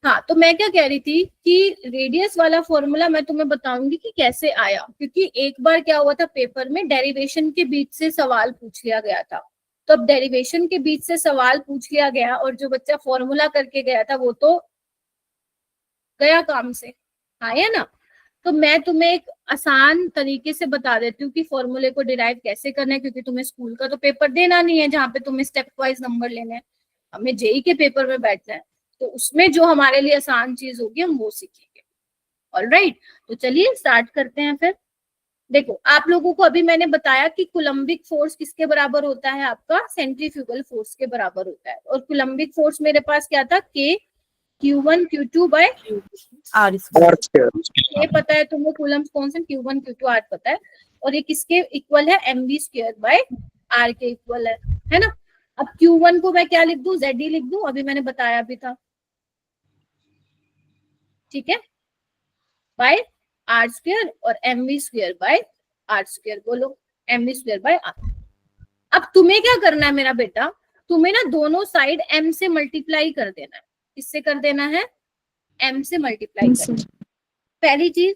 हाँ तो मैं क्या कह रही थी कि रेडियस वाला फॉर्मूला मैं तुम्हें बताऊंगी कि कैसे आया, क्योंकि एक बार क्या हुआ था पेपर में, डेरिवेशन के बीच से सवाल पूछ लिया गया था। तो अब डेरिवेशन के बीच से सवाल पूछ लिया गया और जो बच्चा फॉर्मूला करके गया था वो तो गया काम से, हाँ या ना। तो मैं तुम्हें एक आसान तरीके से बता देती हूँ कि फॉर्मूले को डिराइव कैसे करना है, क्योंकि तुम्हें स्कूल का तो पेपर देना नहीं है जहाँ पे तुम्हें स्टेप वाइज नंबर लेने हैं, हमें जेई के पेपर में बैठना है। तो उसमें जो हमारे लिए आसान चीज होगी हम वो सीखेंगे। ऑलराइट, तो चलिए स्टार्ट करते हैं फिर। देखो आप लोगों को अभी मैंने बताया कि कुलम्बिक फोर्स किसके बराबर होता है, आपका सेंट्रीफ्यूगल फोर्स के बराबर होता है। और कुलम्बिक फोर्स मेरे पास क्या था, K Q1 Q2 bye R ये पता है तुमको, Coulomb's constant Q1 Q2 R पता है, और ये किसके इक्वल है, mv स्क्वायर बाय R के इक्वल है ना। अब Q1 को मैं क्या लिख दूं, ZD लिख दूं, अभी मैंने बताया भी था, ठीक है, बाय R स्क्वायर, और mv square by R square, बोलो mv स्क्वायर बाय R। अब तुम्हें क्या करना है मेरा बेटा, तुम्हें ना दोनों साइड m से मल्टीप्लाई कर देना है। किससे कर देना है, m से मल्टीप्लाई करना है, पहली चीज।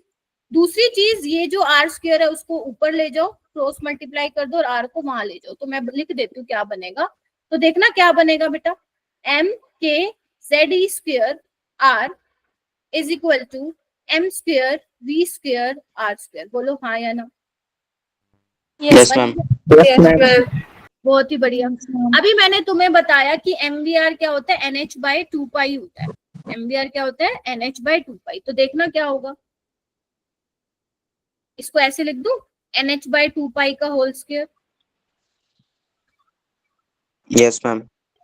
दूसरी चीज, ये जो R स्क्वायर है उसको ऊपर ले जाओ, क्रॉस मल्टीप्लाई कर दो और R को वहां ले जाओ। तो मैं लिख देती हूँ क्या बनेगा, तो देखना क्या बनेगा बेटा, m k z e square R is equal to m square v square R square, बोलो हाँ या ना। Yes ma'am. बहुत ही बढ़िया। अभी मैंने तुम्हें बताया कि MVR क्या होता है, NH बाय 2 पाई होता है। MVR क्या होता है, NH बाय 2 पाई। तो देखना क्या होगा, इसको ऐसे लिख दूं, NH बाय 2 पाई का whole square. Yes ma'am.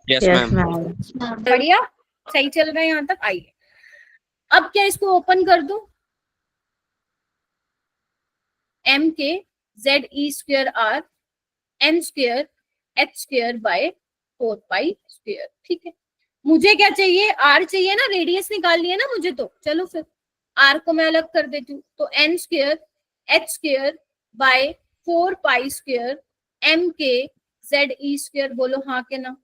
Yes ma'am. बढ़िया, सही चल रहा है यहाँ तक। आइए अब क्या इसको ओपन कर दूं, m के z e square R n square h square by 4 pi square, ठीक है। मुझे क्या चाहिए, R चाहिए ना, रेडियस निकालनी है ना मुझे, तो चलो फिर R को मैं अलग कर देती हूँ। तो n square h square by 4 pi square m के z e स्क्वायर, बोलो हाँ के ना।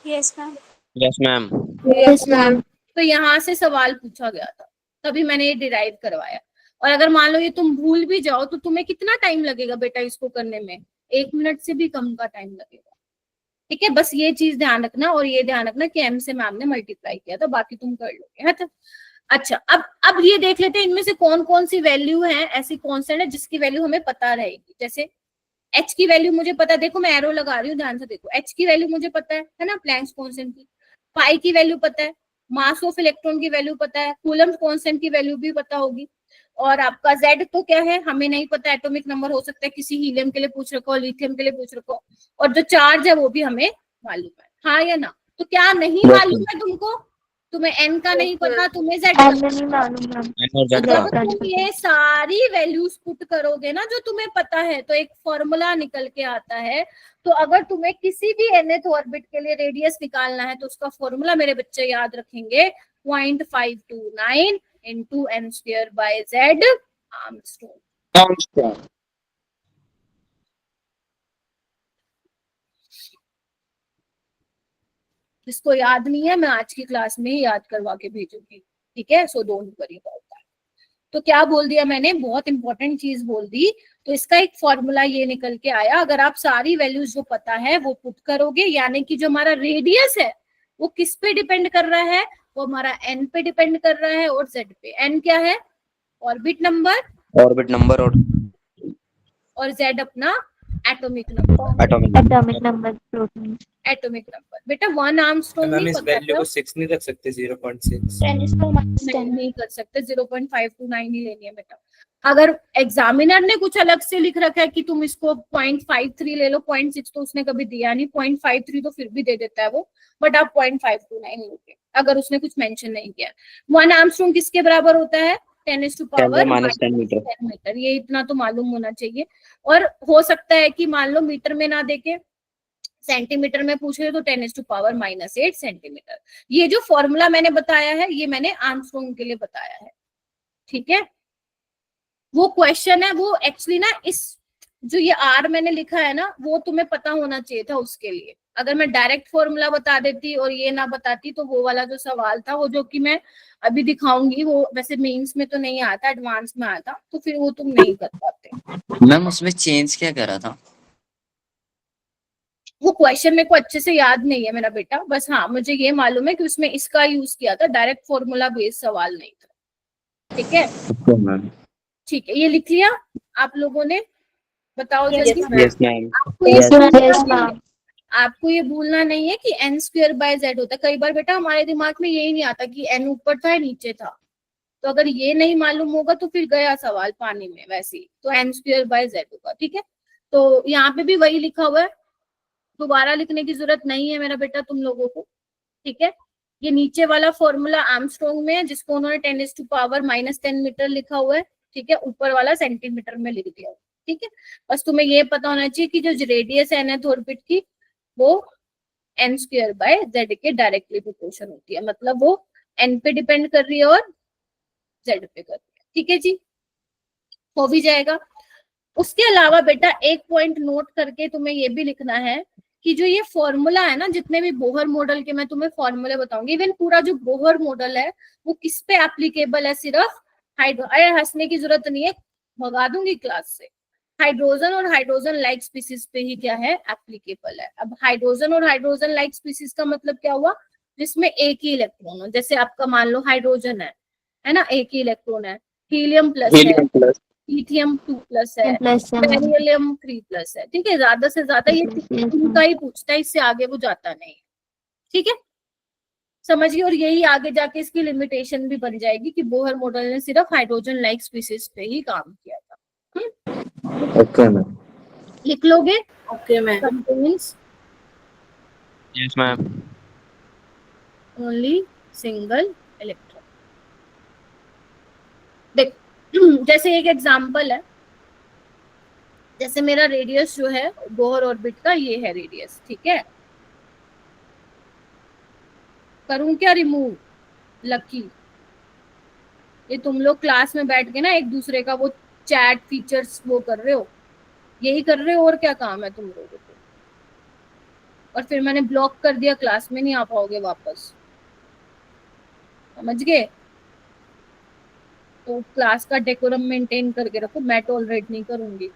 Yes ma'am. Yes ma'am. Yes ma'am. तो यहाँ से सवाल पूछा गया था, तभी मैंने ये डिराइव करवाया। और अगर मान लो ये तुम भूल भी जाओ तो तुम्हें कितना टाइम लगेगा बेटा इसको करने में, 1 मिनट से भी कम का टाइम लगेगा, ठीक है। बस ये चीज ध्यान रखना, और ये ध्यान रखना कि m से मैम ने मल्टीप्लाई किया था, बाकी तुम कर लोगे, है तो। अच्छा, अब ये देख लेते हैं इनमें से कौन कौन सी वैल्यू है, ऐसी कांस्टेंट है जिसकी वैल्यू हमें पता रहेगी। जैसे h की वैल्यू मुझे पता है, देखो मैं एरो लगा रही हूँ, ध्यान से देखो, h की वैल्यू मुझे पता है ना, प्लैंक्स कांस्टेंट की। पाई की वैल्यू पता है, मास ऑफ इलेक्ट्रॉन की वैल्यू पता है, कूलम्ब कांस्टेंट की वैल्यू भी पता होगी। और आपका Z तो क्या है हमें नहीं पता, एटॉमिक नंबर हो सकता है, किसी हीलियम के लिए पूछ रखो, लिथियम के लिए पूछ रखो। और जो चार्ज है वो भी हमें मालूम है, हाँ या ना। तो क्या नहीं मालूम है तुमको, तुम्हें n का नहीं पता, तुम्हें Z का नहीं मालूम मैम। जब तुम ये सारी वैल्यूज पुट करोगे ना जो तुम्हें पता है, तो एक फॉर्मूला निकल के आता है। तो अगर तुम्हें किसी भी nth ऑर्बिट के लिए रेडियस निकालना है तो उसका फॉर्मूला मेरे बच्चे याद रखेंगे, 0.529 into n square by Z Armstrong. जिसको याद नहीं है मैं आज की क्लास में ही याद करवा के भेजूंगी, ठीक है, so don't worry about that. तो क्या बोल दिया मैंने, बहुत इंपॉर्टेंट चीज बोल दी। तो इसका एक फॉर्मूला ये निकल के आया, अगर आप सारी वैल्यूज जो पता है वो पुट करोगे, यानी कि जो हमारा रेडियस है वो किस पे डिपेंड कर रहा है, वो हमारा n पे डिपेंड कर रहा है और z पे। n क्या है, ऑर्बिट नंबर, और z अपना atomic number, atomic number, proton. Atomic number. बेटा 1 आर्मस्ट्रॉन्ग मैम नहीं इस पता वैल्यू है को 6 नहीं रख सकते, 0.6 नहीं कर सकते, 0.529 ही लेनी है बेटा। अगर एग्जामिनर ने कुछ अलग से लिख रखा है कि तुम इसको 0.53 ले लो, 0.6 तो उसने कभी दिया नहीं, 0.53 तो फिर भी दे देता है वो, बट आप 0.529 लोगे अगर उसने कुछ मेंशन नहीं किया। 1 आर्मस्ट्रॉन्ग किसके बराबर होता है, 10⁻⁻10 मीटर। मीटर, ये इतना तो मालूम होना चाहिए। और हो सकता है कि मान लो मीटर में ना देके सेंटीमीटर में पूछ रहे तो 10⁻⁻8 सेंटीमीटर। ये जो फॉर्मूला मैंने बताया है ये मैंने आर्मस्ट्रॉन्ग के लिए बताया है, ठीक है। वो क्वेश्चन है वो एक्चुअली ना, इस जो ये आर मैंने लिखा है ना वो तुम्हें पता होना चाहिए था उसके लिए। अगर मैं डायरेक्ट फॉर्मूला बता देती और ये ना बताती तो वो वाला जो सवाल था, वो जो कि मैं अभी दिखाऊंगी, वो वैसे मेंस में तो नहीं आता, एडवांस में आता, तो फिर वो तुम नहीं कर पाते। मैम उसमें चेंज क्या करा था? वो क्वेश्चन मेरे को अच्छे से याद नहीं है मेरा बेटा, बस हाँ मुझे ये मालूम है कि उसमें इसका यूज किया था, डायरेक्ट फॉर्मूला बेस्ड सवाल नहीं था, ठीक है। ठीक है, ये लिख लिया आप लोगों ने? बताओ जल्दी। Yes ma'am. आपको ये भूलना नहीं है कि n²/z होता है। कई बार बेटा हमारे दिमाग में यही नहीं आता कि n ऊपर था या नीचे था, तो अगर ये नहीं मालूम होगा तो फिर गया सवाल पानी में वैसे ही, तो n²/z होगा, ठीक है। तो यहाँ पे भी वही लिखा हुआ है, दोबारा लिखने की जरूरत नहीं है मेरा बेटा तुम लोगों को, ठीक है। ये नीचे वाला फॉर्मूला आर्मस्ट्रॉन्ग में है जिसको उन्होंने 10⁻⁻10 मीटर लिखा हुआ है, ठीक है। ऊपर वाला सेंटीमीटर में लिख दिया, ठीक है। बस तुम्हें ये पता होना चाहिए कि जो रेडियस है nth ऑर्बिट की वो n²/z के डायरेक्टली प्रोपोर्शन होती है, मतलब वो n पे डिपेंड कर रही है और z पे कर रही है, ठीक है जी, हो भी जाएगा। उसके अलावा बेटा एक पॉइंट नोट करके तुम्हें ये भी लिखना है कि जो ये फॉर्मूला है ना, जितने भी बोहर मॉडल के मैं तुम्हें फॉर्मूले बताऊंगी, इवन पूरा जो बोहर मॉडल है वो किस पे एप्लीकेबल है? सिर्फ अरे हंसने की जरूरत नहीं है, भगा दूंगी क्लास से। हाइड्रोजन और हाइड्रोजन लाइक स्पीसीज पे ही क्या है? एप्लीकेबल है। अब हाइड्रोजन और हाइड्रोजन लाइक स्पीसीज का मतलब क्या हुआ? जिसमें एक ही इलेक्ट्रॉन हो, जैसे आपका मान लो हाइड्रोजन है ना, एक ही इलेक्ट्रॉन है। हीलियम प्लस है, लिथियम 2+ है, बेरिलियम 3+ है, ठीक है। ज्यादा से ज्यादा ये इनका ही पूछता है, इससे आगे वो जाता नहीं, ठीक है, समझिए। और यही आगे जाके इसकी लिमिटेशन भी बन जाएगी कि बोहर मॉडल ने सिर्फ हाइड्रोजन लाइक स्पीसीज पे ही काम किया था। Okay ma'am. लिख लोगे? Okay ma'am. Contains yes ma'am. Only single electron. देख जैसे एक एग्जांपल है, जैसे मेरा रेडियस जो है बोहर ऑर्बिट का ये है रेडियस, ठीक है। करूं क्या रिमूव? लकी, ये तुम लोग क्लास में बैठ के ना एक दूसरे का वो चैट फीचर्स वो कर रहे हो, यही कर रहे हो, और क्या काम है तुम लोगों को? और फिर मैंने ब्लॉक कर दिया, क्लास में नहीं आ पाओगे वापस, समझ गए? तो क्लास का डेकोरम मेंटेन करके रखो, मैं टॉलरेट नहीं करूंगी।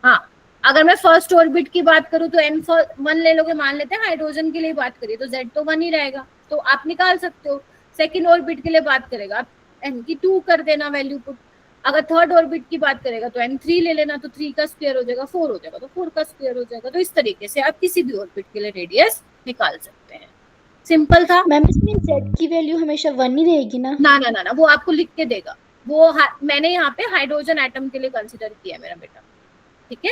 हाँ, अगर मैं फर्स्ट ऑर्बिट की बात करूं तो n1 ले लोगे, मान लेते हैं हाइड्रोजन के लिए बात करिए तो z तो 1 ही रहेगा, तो आप निकाल सकते हो। सेकंड ऑर्बिट के लिए बात करेगा आप n की 2 कर देना वैल्यू पुट। अगर थर्ड ऑर्बिट की बात करेगा तो n3 ले लेना, तो 3 का स्क्वायर हो जाएगा, 4 हो जाएगा तो 4 का स्क्वायर हो जाएगा। तो इस तरीके से आप किसी भी ऑर्बिट के लिए रेडियस निकाल सकते हैं। सिंपल था मैम। इसमें z की वैल्यू हमेशा 1 ही रहेगी ना? ना, वो आपको लिख के देगा, वो मैंने यहाँ पे हाइड्रोजन एटम के लिए कंसिडर किया है मेरा बेटा, ठीक है।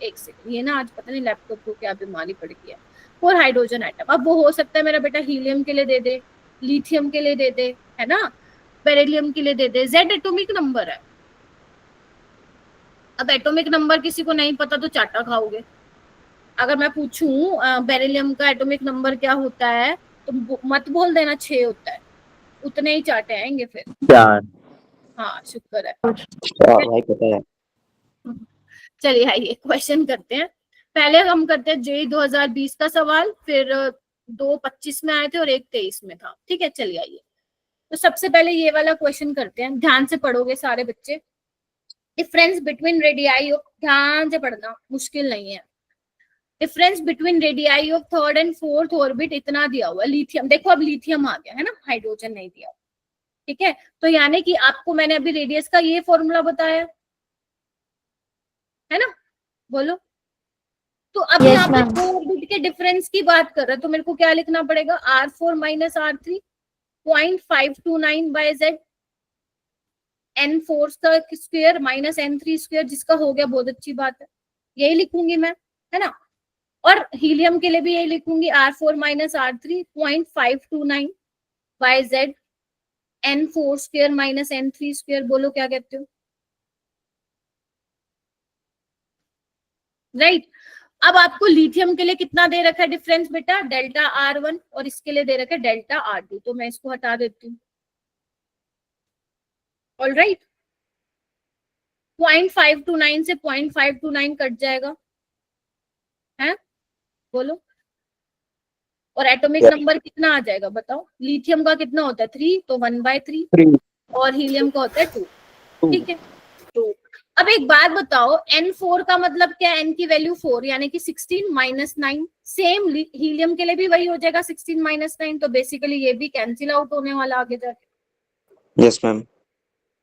एक सेकंड, ये ना आज पता नहीं लैपटॉप को क्या बीमारी पड़ गई है। और हाइड्रोजन एटम, अब वो हो सकता है मेरा बेटा हीलियम के लिए दे दे, लिथियम के लिए दे दे, है ना, बेरिलियम के लिए दे दे। Z एटॉमिक नंबर है। अब एटॉमिक नंबर किसी को नहीं पता तो चाटा खाओगे। अगर मैं पूछूं बेरिलियम का एटॉमिक नंबर क्या होता है तो मत बोल देना 6 होता है, उतने ही चाटे आएंगे फिर। 4। हाँ शुक्र है, भाई पता है। चलिए आइए क्वेश्चन करते हैं। पहले हम करते हैं जेई 2020 का सवाल, फिर 2 25 में आए थे और 1 23 में था, ठीक है। चलिए आइए, तो सबसे पहले ये वाला क्वेश्चन करते हैं, ध्यान से पढ़ोगे सारे बच्चे। डिफरेंस बिटवीन रेडियाई ऑफ, ध्यान से पढ़ना, मुश्किल नहीं है। Difference between radii of third and fourth orbit इतना दिया हुआ है। लिथियम, देखो अब लिथियम आ गया है ना, हाइड्रोजन नहीं दिया, ठीक है। तो यानी कि आपको मैंने अभी रेडियस का ये फॉर्मूला बताया है ना, बोलो। तो अब यहाँ पे दो ऑर्बिट के डिफरेंस की बात कर रहे हैं, तो मेरे को क्या लिखना पड़ेगा? R4 - R3 0.529/z, n4 का स्क्वायर माइनस n3 स्क्वायर, जिसका हो गया, बहुत अच्छी बात है, यही लिखूंगी मैं, है ना। और हीलियम के लिए भी यही लिखूंगी, R4 - R3 0.529/z, n4 square minus n3 square, बोलो क्या कहते हो? राइट। अब आपको लिथियम के लिए कितना दे रखा है डिफरेंस बेटा? डेल्टा R1, और इसके लिए दे रखा है डेल्टा R2, तो मैं इसको हटा देती हूँ। ऑल राइट, 0.529 से 0.529 कट जाएगा, है? बोलो। और एटॉमिक नंबर कितना आ जाएगा बताओ? लिथियम का कितना होता है? 3, तो 1/3, और हीलियम का होता है 2, ठीक है। तो अब एक बात बताओ, N4 का मतलब क्या है? N की वैल्यू 4, यानी कि 16 माइनस 9। सेम हीलियम के लिए भी वही हो जाएगा, 16 माइनस 9, तो बेसिकली ये भी कैंसिल आउट होने वाला आगे जाके। Yes ma'am.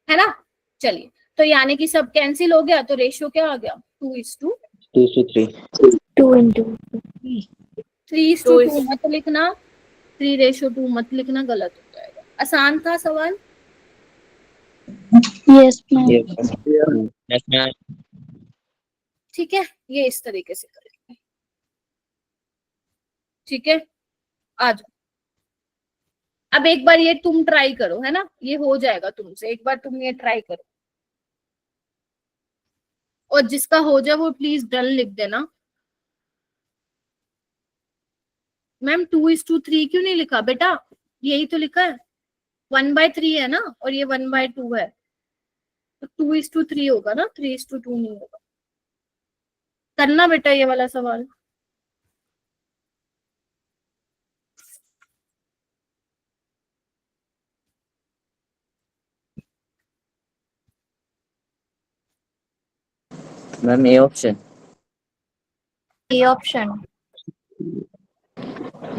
है ना? चलिए, तो यानी कि सब कैंसिल हो गया, तो रेशियो क्या आ गया? 2:3। 3:2 मत लिखना, 3:2 मत लिखना, गलत हो जाएगा। आसान था सवाल? Yes ma'am. Yes ma'am. ठीक है, ये इस तरीके से करेंगे। ठीक है, आ जाओ। अब एक बार ये तुम ट्राई करो, है ना? ये हो जाएगा तुमसे, एक बार तुम ये ट्राई करो, और जिसका हो जाए वो प्लीज डन लिख देना। मैम 2:3 क्यों नहीं लिखा बेटा? यही तो लिखा है, 1/3 है ना, और ये 1/2 है, तो 2:3 होगा ना, 3:2 नहीं होगा। करना बेटा ये वाला सवाल। Ma'am A option. A option.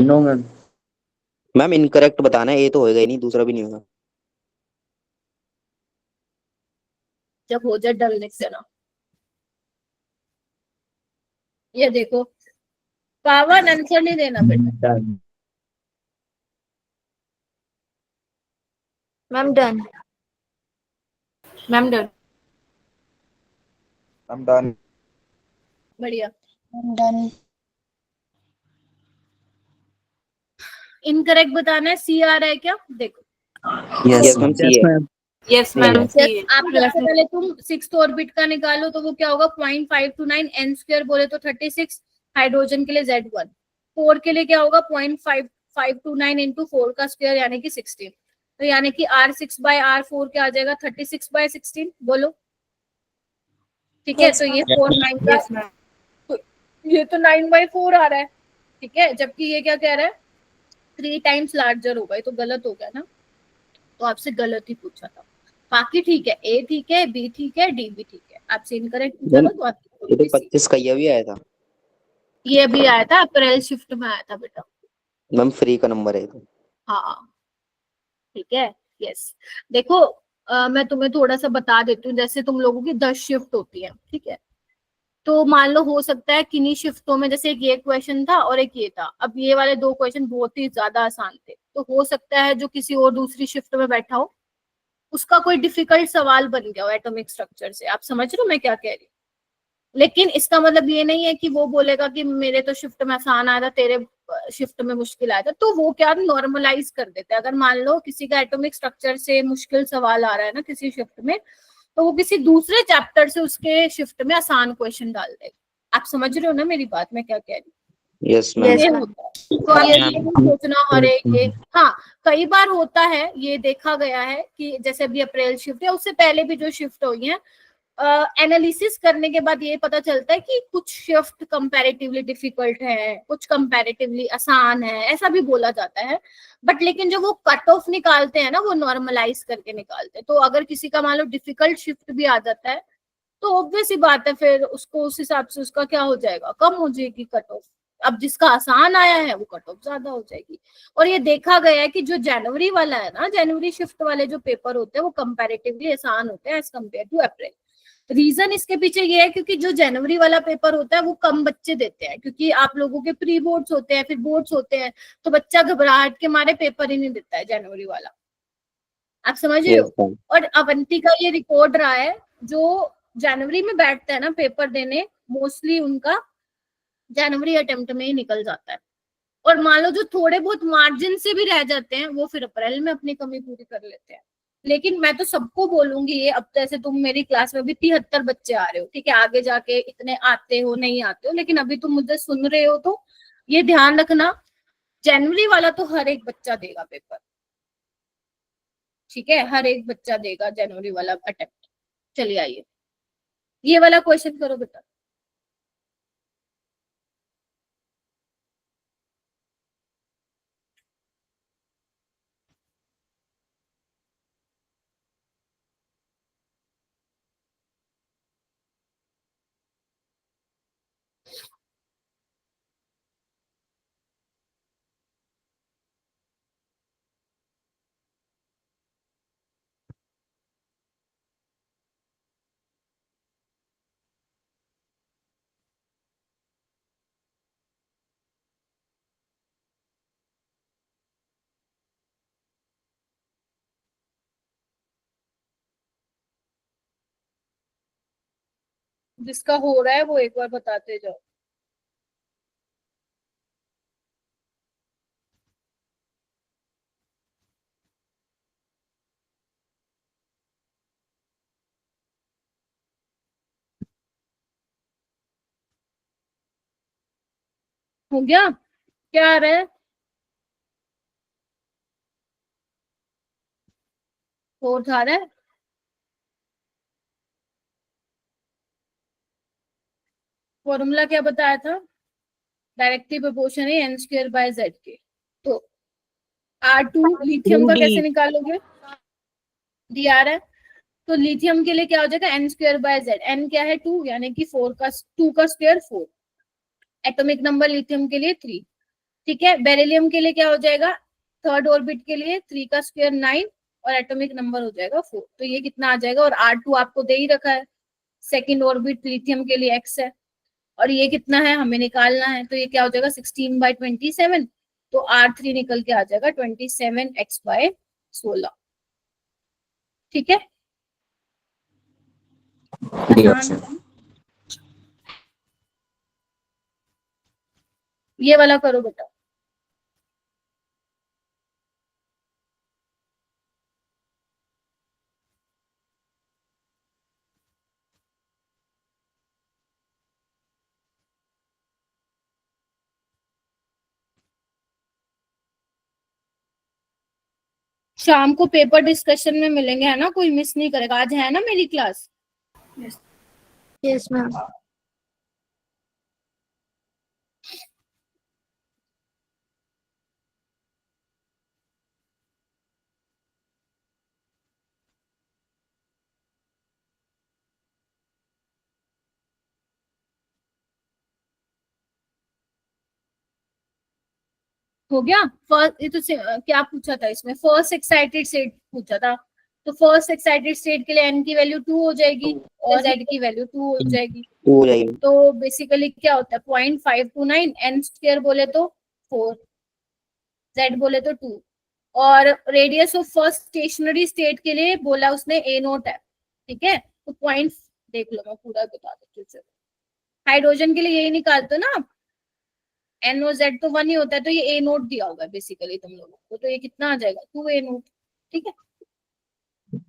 No ma'am. Ma'am incorrect बताना है, ये तो होएगा ही नहीं, दूसरा भी नहीं होगा। जब हो जाए डन लिख देना। ये देखो, पावन आंसर नहीं देना बेटा। Ma'am done. Ma'am done. I'm done. बढ़िया। डन। इनकरेक्ट बताना है, सी आ रहा है क्या? देखो, यस मैम, सी है। Yes ma'am. आप सबसे पहले तुम 6th ऑर्बिट का निकालो, तो वो क्या होगा? 0.529, n स्क्वायर बोले तो 36, हाइड्रोजन के लिए Z1, 4 के लिए क्या होगा? 0.529 इंटू 4 का स्क्वायर, यानी कि 16, तो यानी कि R6/R4 क्या आ जाएगा? 36/16, बोलो। ठीक है, तो ये 4/9 का, तो ये तो 9/4 आ रहा है, ठीक है, जबकि ये क्या कह रहा है? 3 टाइम्स लार्जर होगा, ये तो गलत हो गया ना, तो आपसे गलत ही पूछा था। बाकी ठीक है, ए ठीक है, बी ठीक है, डी भी ठीक है। आपसे इनकरेक्ट पूछा था, तो आपकी ये तो 25 का ये भी आया था ये भी आया था, अप्रैल शिफ्ट में आया था बेटा। मैम, फ्री का नंबर है तो। हाँ, ठीक है, यस। देखो, मैं तुम्हें थोड़ा सा बता देती हूँ, जैसे तुम लोगों की 10 शिफ्ट होती है, ठीक है, तो मान लो हो सकता है किन्हीं शिफ्टों में, जैसे एक ये क्वेश्चन था और एक ये था, अब ये वाले 2 क्वेश्चन बहुत ही ज्यादा आसान थे, तो हो सकता है जो किसी और दूसरी शिफ्ट में बैठा हो उसका कोई डिफिकल्ट सवाल बन गया हो एटॉमिक स्ट्रक्चर से। आप समझ रहे हो मैं क्या कह रही हूँ? लेकिन इसका मतलब ये नहीं है कि वो बोलेगा कि मेरे तो शिफ्ट में आसान आया था, तेरे शिफ्ट में मुश्किल आया था, तो वो क्या नॉर्मलाइज कर देते हैं। अगर मान लो किसी का एटॉमिक स्ट्रक्चर से मुश्किल सवाल आ रहा है ना किसी शिफ्ट में, तो वो किसी दूसरे चैप्टर से उसके शिफ्ट में आसान क्वेश्चन डाल देगा। आप समझ रहे हो ना मेरी बात, मैं क्या कह रही हूँ? Yes ma'am. ये होता है, तो आप ये नहीं सोचना हर एक ये। हाँ, कई बार होता है, ये देखा गया है कि जैसे अभी अप्रैल शिफ्ट है, उससे पहले भी जो शिफ्ट हुई है, एनालिसिस करने के बाद ये पता चलता है कि कुछ शिफ्ट कंपैरेटिवली डिफिकल्ट है, कुछ कंपैरेटिवली आसान है, ऐसा भी बोला जाता है। बट लेकिन जो वो कट ऑफ निकालते हैं ना, वो नॉर्मलाइज करके निकालते हैं। तो अगर किसी का मान लो डिफिकल्ट शिफ्ट भी आ जाता है, तो ऑब्वियस ही बात है, फिर उसको उस हिसाब से उसका क्या हो जाएगा? कम हो जाएगी कट ऑफ। अब जिसका आसान आया है वो कट ऑफ ज्यादा हो जाएगी। और ये देखा गया है कि जो जनवरी वाला है ना, जनवरी शिफ्ट वाले जो पेपर होते हैं वो कंपैरेटिवली आसान होते हैं as compare to April. Reason इसके पीछे ये है क्योंकि जो जनवरी वाला पेपर होता है वो कम बच्चे देते हैं, क्योंकि आप लोगों के प्री बोर्ड्स होते हैं, फिर बोर्ड्स होते हैं, तो बच्चा घबराहट के मारे पेपर ही नहीं देता है जनवरी वाला। आप समझ रहे हो? और अवंती का ये रिकॉर्ड रहा है, जो जनवरी में बैठता है ना पेपर देने, मोस्टली उनका जनवरी अटेम्प्ट में ही निकल जाता है। और मान लो जो थोड़े बहुत मार्जिन से भी रह जाते हैं वो फिर अप्रैल में अपनी कमी पूरी कर लेते हैं। लेकिन मैं तो सबको बोलूंगी ये, अब जैसे तुम मेरी क्लास में भी 73 बच्चे आ रहे हो, ठीक है, आगे जाके इतने आते हो नहीं आते हो, लेकिन अभी तुम मुझे सुन रहे हो तो ये ध्यान रखना, जनवरी वाला तो हर एक बच्चा देगा पेपर, ठीक है, हर एक बच्चा देगा जनवरी वाला अटेम्प्ट। चलिए आइए ये वाला क्वेश्चन करो बेटा। जिसका हो रहा है वो एक बार बताते जाओ। हो गया? क्या आ रहा है? फोर्थ आ रहा है? फॉर्मूला क्या बताया था? डायरेक्टली प्रोपोर्शन है एन स्क्वायर बाय जेड के। तो R2 लिथियम का कैसे निकालोगे? डी आ रहा है, तो लिथियम के लिए क्या हो जाएगा? N square by z. N क्या है? 2, यानी कि 4 का 2 का स्क्वायर 4। एटॉमिक नंबर लिथियम के लिए 3, ठीक है। बेरिलियम के लिए क्या हो जाएगा? थर्ड ऑर्बिट के लिए 3 का स्क्वायर 9 और एटॉमिक नंबर हो जाएगा 4। तो ये कितना आ जाएगा? और R2 आपको दे ही रखा है, सेकेंड ऑर्बिट लिथियम के लिए x है, और ये कितना है हमें निकालना है, तो ये क्या हो जाएगा? 16/27। तो R3 निकल के आ जाएगा 27x/16, ठीक है। ये वाला करो बेटा। शाम को पेपर डिस्कशन में मिलेंगे, है ना, कोई मिस नहीं करेगा। आज है ना मेरी क्लास? Yes ma'am. हो गया? फर्स्ट ये तो क्या पूछा था इसमें? फर्स्ट एक्साइटेड स्टेट पूछा था। तो फर्स्ट एक्साइटेड स्टेट के लिए n की वैल्यू 2 हो जाएगी और z की वैल्यू 2 हो जाएगी। हो जाएगी। तो बेसिकली क्या होता है? 0.529, n स्क्वायर बोले तो 4, z बोले तो 2, और radius of first stationery state के लिए बोला उसने a0 है, ठीक है। तो पॉइंट देख लो, मैं पूरा बता देती हूँ। हाइड्रोजन के लिए यही निकालते हो ना आप, n और z तो 1 ही होता है, तो ये a0 दिया होगा बेसिकली तुम लोगों को, तो ये कितना आ जाएगा? 2a0, ठीक है।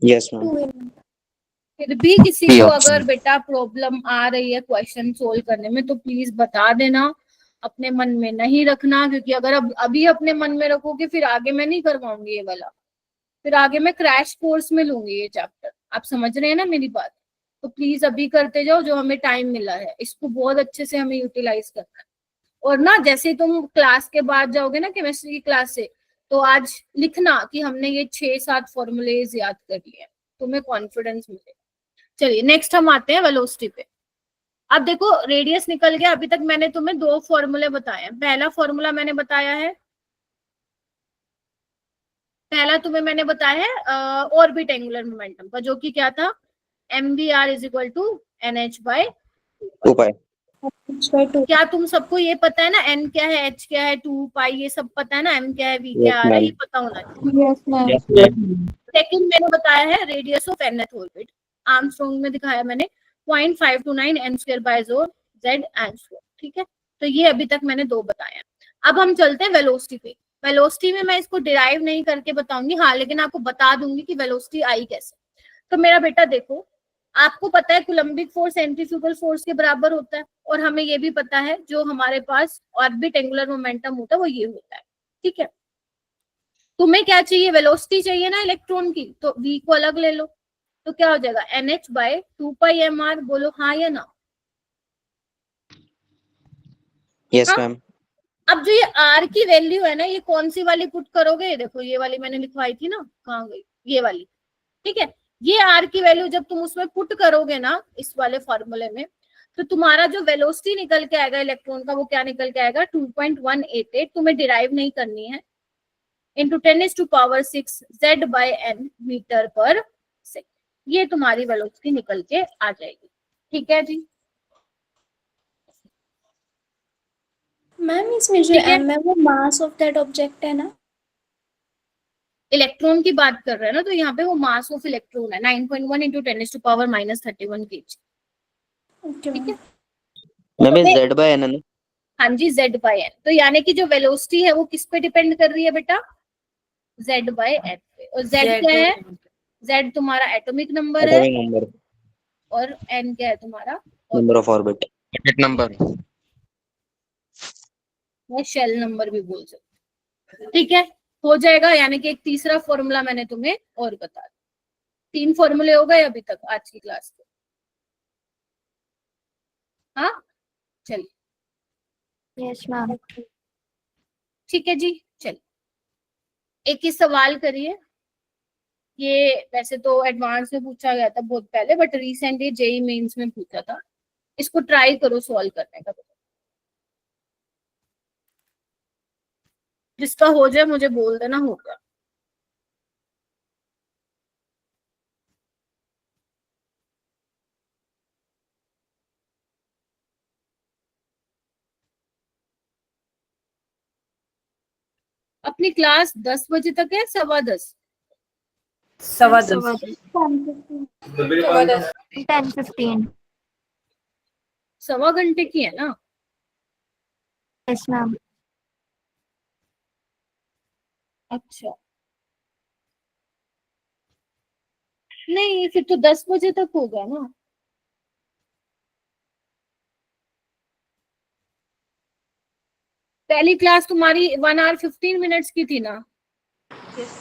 Yes ma'am. फिर भी किसी को अगर बेटा प्रॉब्लम आ रही है क्वेश्चन सोल्व करने में तो प्लीज बता देना, अपने मन में नहीं रखना, क्योंकि अगर अब अभी अपने मन में रखोगे फिर आगे मैं नहीं करवाऊंगी ये वाला, फिर आगे मैं क्रैश कोर्स में लूंगी ये चैप्टर। आप समझ रहे हैं ना मेरी बात? तो प्लीज अभी करते जाओ, जो हमें टाइम मिला है इसको बहुत अच्छे से हमें यूटिलाइज करना है। और ना जैसे तुम क्लास के बाद जाओगे ना केमिस्ट्री की क्लास से, तो आज लिखना कि हमने ये 6-7 फॉर्मूलेज याद कर लिए, तुम्हें कॉन्फिडेंस मिलेगा। चलिए नेक्स्ट हम आते हैं वेलोसिटी पे। अब देखो रेडियस निकल गया। अभी तक मैंने तुम्हें 2 फॉर्मूले बताए हैं। पहला फॉर्मूला मैंने बताया है, पहला तुम्हें मैंने बताया है ऑर्बिट एंगुलर मोमेंटम का, जो कि क्या था? mvr = nh/2 क्या तुम सबको ये पता है ना? n क्या है, h क्या है, 2 पाई, ये सब पता है ना? m क्या है, v क्या आ रहा है, ये पता होना चाहिए। सेकंड मैंने बताया है radius of nth orbit, Armstrong में दिखाया मैंने 0.529 n² z एंड 4, ठीक है। तो ये अभी तक मैंने 2 बताए हैं। अब हम चलते हैं वेलोसिटी पे। वेलोसिटी में मैं इसको डिराइव नहीं करके बताऊंगी, हाँ, लेकिन आपको बता दूंगी कि वेलोसिटी आई कैसे। तो मेरा बेटा देखो, आपको पता है कूलम्बिक फोर्स सेंट्रीफ्यूगल फोर्स के बराबर होता है, और हमें ये भी पता है जो हमारे पास ऑर्बिट एंगुलर मोमेंटम होता है वो ये होता है, ठीक है। तुम्हें क्या चाहिए, वेलोसिटी चाहिए ना इलेक्ट्रॉन की, तो v को अलग ले लो, तो क्या हो जाएगा NH/2πmr। बोलो हाँ या ना। यस हाँ? मैम। अब जो ये r की वैल्यू है ना, ये कौन सी वाली पुट करोगे, ये देखो ये वाली मैंने लिखवाई थी ना, कहाँ गई, ये वाली, ठीक है। ये r की वैल्यू जब तुम उसमें पुट करोगे ना इस वाले फॉर्मूले में, तो तुम्हारा जो वेलोसिटी निकल के आएगा इलेक्ट्रॉन का, वो क्या निकल के आएगा 2.188। तुम्हें डिराइव नहीं करनी है, इंटू 10⁻⁶ Z/n मीटर पर सेकेंड। ये तुम्हारी वेलोसिटी निकल के आ जाएगी, ठीक है जी। मैम इसमें जो ठीक है। m है वो मास ऑफ दैट ऑब्जेक्ट है ना? इलेक्ट्रॉन की बात कर रहे हैं ना, तो यहाँ पे वो मास ऑफ इलेक्ट्रॉन है 9.1 इंटू 10⁻⁻31 kg, ओके ठीक है। मैम ये Z/n है ना? हाँ जी, Z/n। तो यानी कि जो वेलोसिटी है वो किस पे डिपेंड कर रही है बेटा, Z/n पे। और Z क्या है, Z तुम्हारा एटॉमिक नंबर है, एटॉमिक नंबर, और n क्या है तुम्हारा नंबर ऑफ ऑर्बिट। नंबर। या शेल नंबर भी बोल सकते, ठीक है। हो जाएगा, यानी कि एक तीसरा फॉर्मूला मैंने तुम्हें और बता दिया। 3 फॉर्मूले हो गए अभी तक आज की क्लास के, हाँ चलिए, यस मैम। ठीक है जी। चलिए एक ही सवाल करिए, ये वैसे तो एडवांस में पूछा गया था बहुत पहले, बट रिसेंट ये जेई मेंस में पूछा था। इसको ट्राई करो सॉल्व करने का, जिसका हो जाए मुझे बोल देना, हो गया। अपनी क्लास 10 बजे तक है, 10:15? 10:15। सवा घंटे की है ना? Yes ma'am. अच्छा, नहीं फिर तो 10 बजे तक होगा ना। पहली क्लास तुम्हारी 1 hour 15 minutes की थी ना?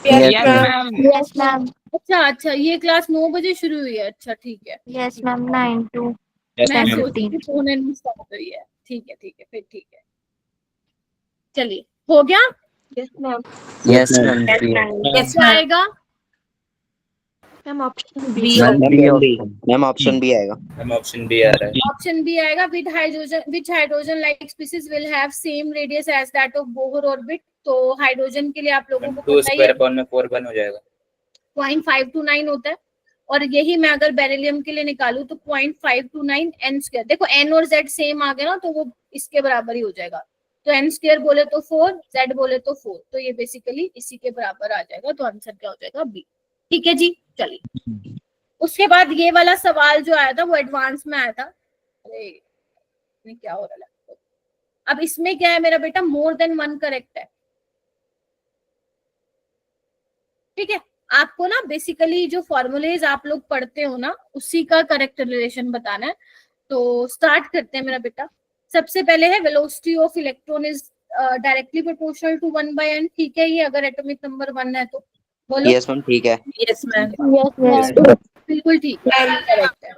Yes ma'am. अच्छा, ये क्लास 9 बजे शुरू हुई है, अच्छा ठीक है। यस मैम 9 to मैं 10:15। सोच रही थी पौने 9 स्टार्ट हुई है, ठीक है फिर ठीक है। चलिए हो गया। Yes ma'am. कैसे आएगा? Ma'am option B. Ma'am option B आएगा। हम ऑप्शन बी आ रहा है। ऑप्शन बी आएगा, which hydrogen like species will have same radius as that of Bohr orbit। तो हाइड्रोजन के लिए आप लोगों को 2 पता ही स्क्वायर है अपॉन में 4 बन हो जाएगा। 0.529 होता है, और यही मैं अगर बेरिलियम के लिए निकालू तो 0.529 n स्क्वायर। देखो n और z सेम आ गया ना, तो वो इसके बराबर ही हो जाएगा। तो n स्क्वायर बोले तो 4, z बोले तो 4, तो ये बेसिकली इसी के बराबर आ जाएगा। तो आंसर क्या हो जाएगा, बी, ठीक है जी। चलिए उसके बाद ये वाला सवाल जो आया था वो एडवांस में आया था। अरे क्या हो रहा है, अब इसमें क्या है मेरा बेटा, मोर देन 1 करेक्ट है, ठीक है। आपको ना बेसिकली जो फॉर्मूलेज आप लोग पढ़ते हो ना, उसी का करेक्ट रिलेशन बताना है। तो स्टार्ट करते हैं मेरा बेटा। सबसे पहले है velocity of electron is directly proportional to 1/n, ठीक है। ये अगर एटॉमिक नंबर 1 है तो बोलो। यस मैम ठीक है। Yes ma'am. बिल्कुल ठीक है, करेक्ट है,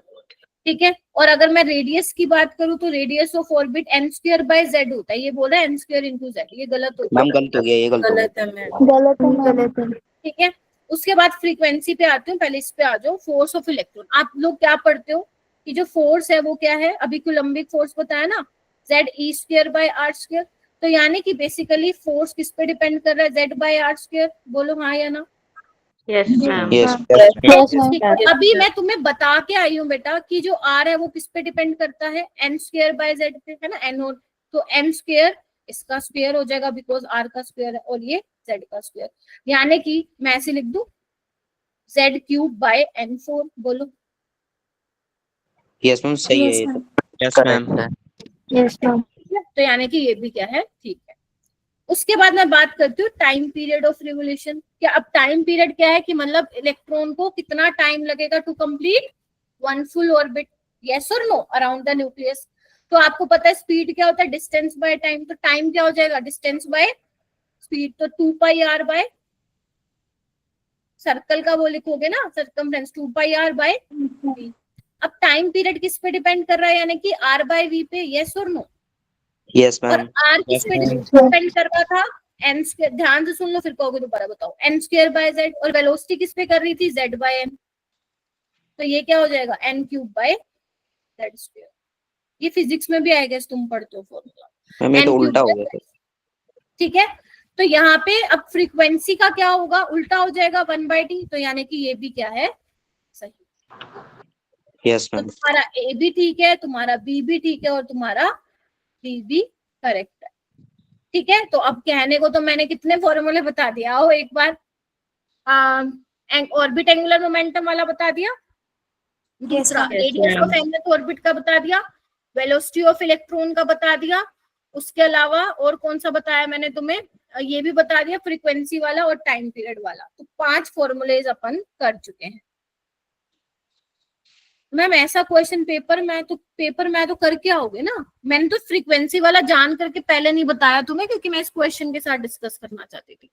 ठीक है। और अगर मैं रेडियस की बात करूं तो रेडियस ऑफ ऑर्बिट n²/z होता है। ये बोला n² इंटू z, ये गलत होता मैम गलत हो गया, ये गलत हो गया। गलत है। ठीक है। उसके बाद फ्रीक्वेंसी पे आते हूँ, पहले इस पे आ जाओ। फोर्स ऑफ इलेक्ट्रॉन, आप लोग क्या पढ़ते हो कि जो फोर्स है वो क्या है, अभी कूलम्बिक फोर्स बताया ना, Z(e²/r²। तो यानी कि बेसिकली फोर्स किस पे डिपेंड कर रहा है, Z/r²। बोलो हाँ या ना। यस ठीक है। अभी मैं तुम्हें बता के आई हूँ बेटा कि जो r है वो किस पे डिपेंड करता है, n²/z पे, है ना, n। तो n² इसका स्क्वायर हो जाएगा, बिकॉज r का स्क्वायर है, और ये z का स्क्वायर। यानी कि मैं ऐसे लिख दूं Z³/n4। बोलो यस मैम सही है ये तो। Yes ma'am. Yes ma'am. तो यानी कि ये भी क्या है, ठीक है। उसके बाद मैं बात करती हूँ टाइम पीरियड ऑफ रिवोल्यूशन। क्या अब टाइम पीरियड क्या है कि मतलब इलेक्ट्रॉन को कितना टाइम लगेगा to complete one full orbit, yes और नो, अराउंड द न्यूक्लियस। तो आपको पता है स्पीड क्या होता है, डिस्टेंस बाय टाइम। तो टाइम क्या हो जाएगा, डिस्टेंस बाय स्पीड, तो 2πr बाय सर्कल का वो लिखोगे ना, सर्कमफ्रेंस 2πr बाय v। अब टाइम पीरियड किस पे डिपेंड कर रहा है, यानी कि r बाय v पे, यस और नो। यस और मैम। r किस पे डिपेंड कर रहा था, n स्क्वायर, ध्यान से सुन लो फिर कहोगे दोबारा बताओ, n स्क्वायर बाय z। और वेलोसिटी किस पे कर रही थी, z बाय n। तो ये क्या हो जाएगा, n cube by z square. ये फिजिक्स में भी आएगा, तुम पढ़ते हो फॉर्मूला। मैम ये तो उल्टा हो गया। ठीक है, तो यहाँ पे अब फ्रीक्वेंसी का क्या होगा, उल्टा हो जाएगा 1/t। तो यानी कि ये भी क्या है, सही। यस तो मैम। तुम्हारा ए भी ठीक है, तुम्हारा बी भी ठीक है, और तुम्हारा डी भी करेक्ट है। ठीक है, तो अब कहने को तो मैंने कितने फॉर्मूले बता दिया, आओ एक बार। ऑर्बिट एंगुलर मोमेंटम वाला बता दिया, दूसरा रेडियस ऑफ एंगुलर ऑर्बिट का बता दिया, वेलोसिटी ऑफ इलेक्ट्रॉन का बता दिया, उसके अलावा और कौन सा बताया मैंने तुम्हें, ये भी बता दिया, फ्रीक्वेंसी वाला और टाइम पीरियड वाला। तो 5 फॉर्मूलेज अपन कर चुके हैं। मैम ऐसा क्वेश्चन पेपर में तो करके आओगे ना, मैंने तो फ्रीक्वेंसी वाला जान करके पहले नहीं बताया तुम्हें, क्योंकि मैं इस क्वेश्चन के साथ डिस्कस करना चाहती थी।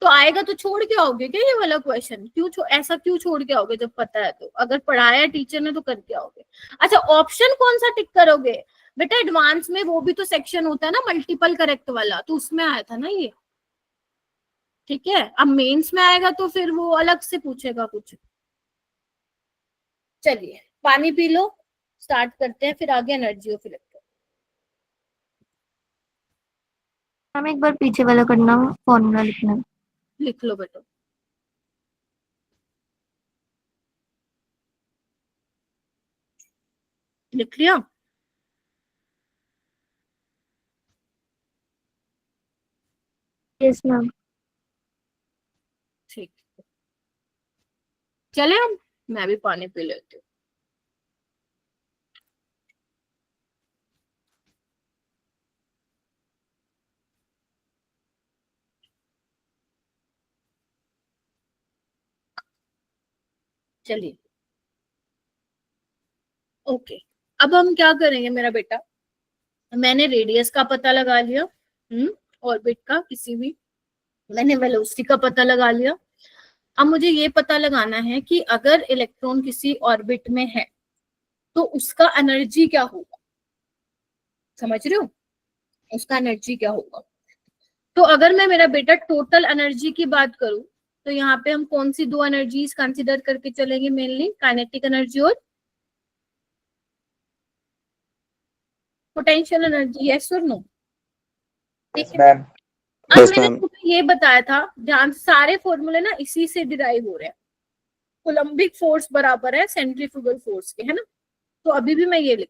तो आएगा तो छोड़ के आओगे क्या ये वाला क्वेश्चन, ऐसा क्यों छोड़ के आओगे जब पता है तो, अगर पढ़ाया टीचर ने तो करके आओगे। अच्छा, ऑप्शन कौन सा टिक करोगे बेटा, एडवांस में वो भी तो सेक्शन होता है ना मल्टीपल करेक्ट वाला, तो उसमें आया था ना ये। ठीक है, अब मेंस में आएगा तो फिर वो अलग से पूछेगा कुछ। चलिए पानी पी लो, स्टार्ट करते हैं फिर आगे एनर्जी ऑफ इलेक्ट्रॉन। हम एक बार पीछे वाला करना, फॉर्मूला लिखना। लिख लो बेटा। लिख लिया, यस मैम। ठीक, चले हम, मैं भी पानी पी लेती हूँ। चलिए ओके, अब हम क्या करेंगे मेरा बेटा, मैंने रेडियस का पता लगा लिया, ऑर्बिट का किसी भी, मैंने वेलोसिटी का पता लगा लिया। अब मुझे ये पता लगाना है कि अगर इलेक्ट्रॉन किसी ऑर्बिट में है तो उसका एनर्जी क्या होगा, समझ रहे हो, उसका एनर्जी क्या होगा। तो अगर मैं मेरा बेटा टोटल एनर्जी की बात करूं, तो यहाँ पे हम कौन सी 2 एनर्जीज कंसिडर करके चलेंगे मेनली, काइनेटिक एनर्जी और पोटेंशियल एनर्जी, यस और नो। ठीक है, अब मैंने तुम्हें ये बताया था, ध्यान, सारे फॉर्मूले ना इसी से डिराइव हो रहे हैं। कोलम्बिक फोर्स बराबर है सेंट्रीफ्यूगल फोर्स के, है ना। तो अभी भी मैं ये लिख,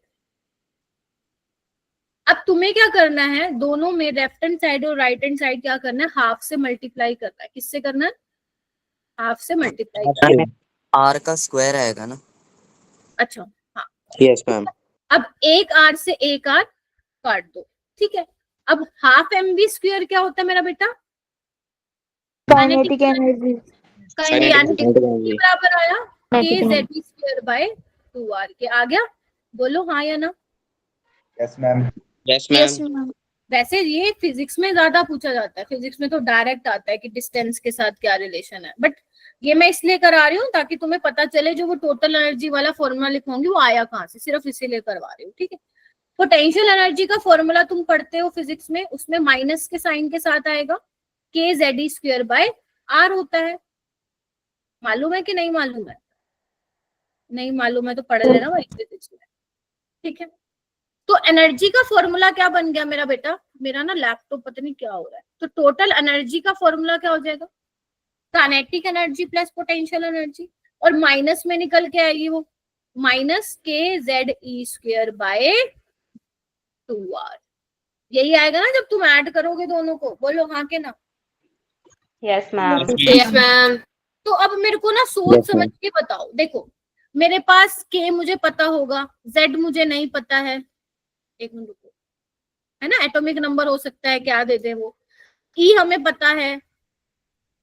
अब तुम्हें क्या करना है, दोनों में लेफ्ट हैंड साइड और राइट हैंड साइड क्या करना है, हाफ से मल्टीप्लाई करना है। किससे करना है, हाफ से मल्टीप्लाई करना है। आर का स्क्वायर आएगा ना। अच्छा हाँ, यस मैम। अब एक आर से एक आर काट दो, ठीक है। अब हाफ mv स्क्वायर क्या होता है मेरा बेटा, काइनेटिक एनर्जी, बराबर आया kZe स्क्वायर बाय 2r के। आ गया, बोलो हाँ या ना। Yes ma'am. Yes ma'am. वैसे ये फिजिक्स में ज्यादा पूछा जाता है, फिजिक्स में तो डायरेक्ट आता है कि डिस्टेंस के साथ क्या रिलेशन है, बट ये मैं इसलिए करा रही हूँ ताकि तुम्हें पता चले, जो वो टोटल एनर्जी वाला फॉर्मूला लिखूंगी वो आया कहाँ से, सिर्फ इसीलिए करवा रही हूँ। ठीक है, पोटेंशियल एनर्जी का फॉर्मूला तुम पढ़ते हो फिजिक्स में, उसमें माइनस के साइन के साथ आएगा, kZe स्क्वायर बाय r होता है। मालूम है कि नहीं मालूम है, नहीं मालूम है तो पढ़ लेना भाई फिजिक्स में। ठीक है, तो एनर्जी का फॉर्मूला क्या बन गया मेरा बेटा, मेरा ना लैपटॉप पता नहीं क्या हो रहा है, तो टोटल एनर्जी का फॉर्मूला क्या हो जाएगा, kinetic energy plus potential energy, और माइनस में निकल के आएगी वो minus kZe square by 2r। यही आएगा ना जब तुम ऐड करोगे दोनों को, बोलो हाँ के ना। Yes ma'am. Yes ma'am. तो अब मेरे को ना सोच समझ के बताओ, देखो मेरे पास k मुझे पता होगा, z मुझे नहीं पता है, एक मिनट रुको, है ना, एटॉमिक नंबर हो सकता है क्या दे दे वो, ई हमें पता है,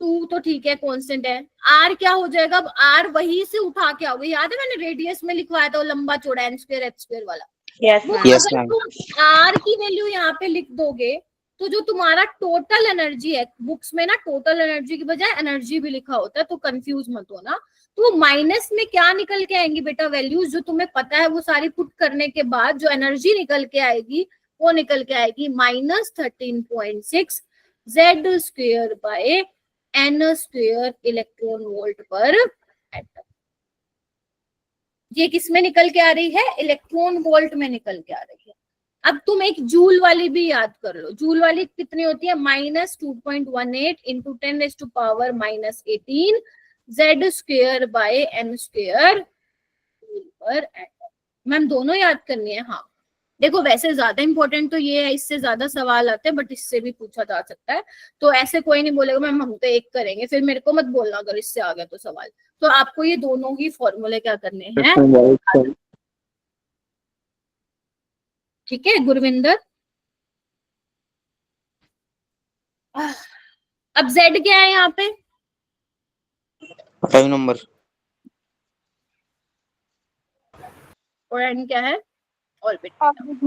2 तो ठीक है कांस्टेंट है। आर क्या हो जाएगा, अब आर वही से उठा के आओगे, याद है मैंने रेडियस में लिखवाया था वो लंबा चौड़ा n स्क्वायर h स्क्वायर वाला, Yes, वो ma'am. Yes, अगर ma'am. तुम आर की वैल्यू यहाँ पे लिख दोगे तो जो तुम्हारा टोटल एनर्जी है, बुक्स में ना टोटल एनर्जी की बजाय एनर्जी भी लिखा होता है, तो कंफ्यूज मत होना। तो माइनस में क्या निकल के आएंगी बेटा, वैल्यूज जो तुम्हें पता है वो सारी पुट करने के बाद जो एनर्जी निकल के आएगी वो निकल के आएगी -13.6 z square by n square electron volt पर एटम। ये किस में निकल के आ रही है, इलेक्ट्रॉन वोल्ट में निकल के आ रही है। अब तुम एक जूल वाली भी याद कर लो, जूल वाली कितनी होती है, -2.18 into 10⁻⁻18 z square by n square पर एटम। मैम दोनों याद करनी है। हाँ देखो वैसे ज्यादा इंपॉर्टेंट तो ये है, इससे ज्यादा सवाल आते हैं बट इससे भी पूछा जा सकता है, तो ऐसे कोई नहीं बोलेगा मैम हम तो एक करेंगे, फिर मेरे को मत बोलना अगर इससे आ गया तो सवाल। तो आपको ये दोनों ही फॉर्मूले क्या करने हैं, ठीक है गुरविंदर। अब Z क्या है यहाँ पे, 5 नंबर। और N क्या है, ऑर्बिट। Orbit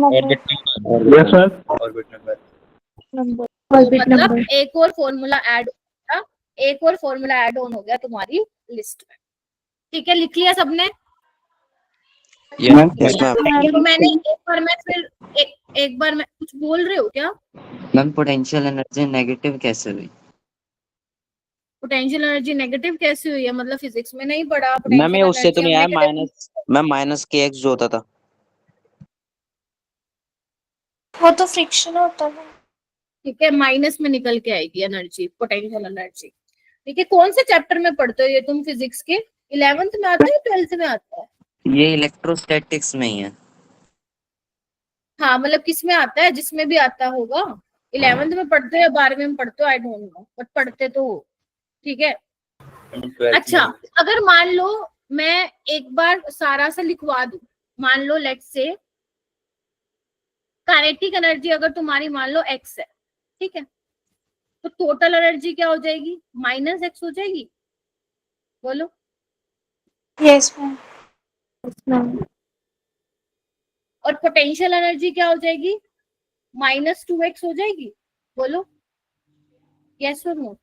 number. मतलब एक और फॉर्मूला ऐड हो गया, एक और फॉर्मूला ऐड ऑन हो गया तुम्हारी लिस्ट में। ठीक है लिख लिया सबने। Yes, ma'am. तो मैंने एक बार मैं कुछ बोल रहे हो क्या, मैम पोटेंशियल एनर्जी नेगेटिव कैसे हुई? पोटेंशियल एनर्जी नेगेटिव कैसे हुई है, मतलब फिजिक्स में नहीं पढ़ा मैम ये उससे तो नहीं आया, माइनस kx जो होता था। वो तो फ्रिक्शन होता है। ठीक है माइनस में निकल के आएगी एनर्जी, पोटेंशियल एनर्जी। ठीक है कौन से चैप्टर में पढ़ते हो ये तुम फिजिक्स के, 11th में आता है 12th में आता है? ये इलेक्ट्रोस्टैटिक्स में ही है। हाँ मतलब किस में आता है, जिसमें भी आता होगा। 11th में पढ़ते हो या 12वीं में पढ़ते हो, आई डोंट नो बट पढ़ते तो हो। ठीक है अच्छा अगर मान लो मैं एक बार सारा सा लिखवा दूं, मान लो लेट्स से काइनेटिक एनर्जी अगर तुम्हारी मान लो x है, ठीक है, तो टोटल एनर्जी क्या हो जाएगी, -x हो जाएगी, बोलो। Yes ma'am. और पोटेंशियल एनर्जी क्या हो जाएगी, -2x हो जाएगी, बोलो यस और नो।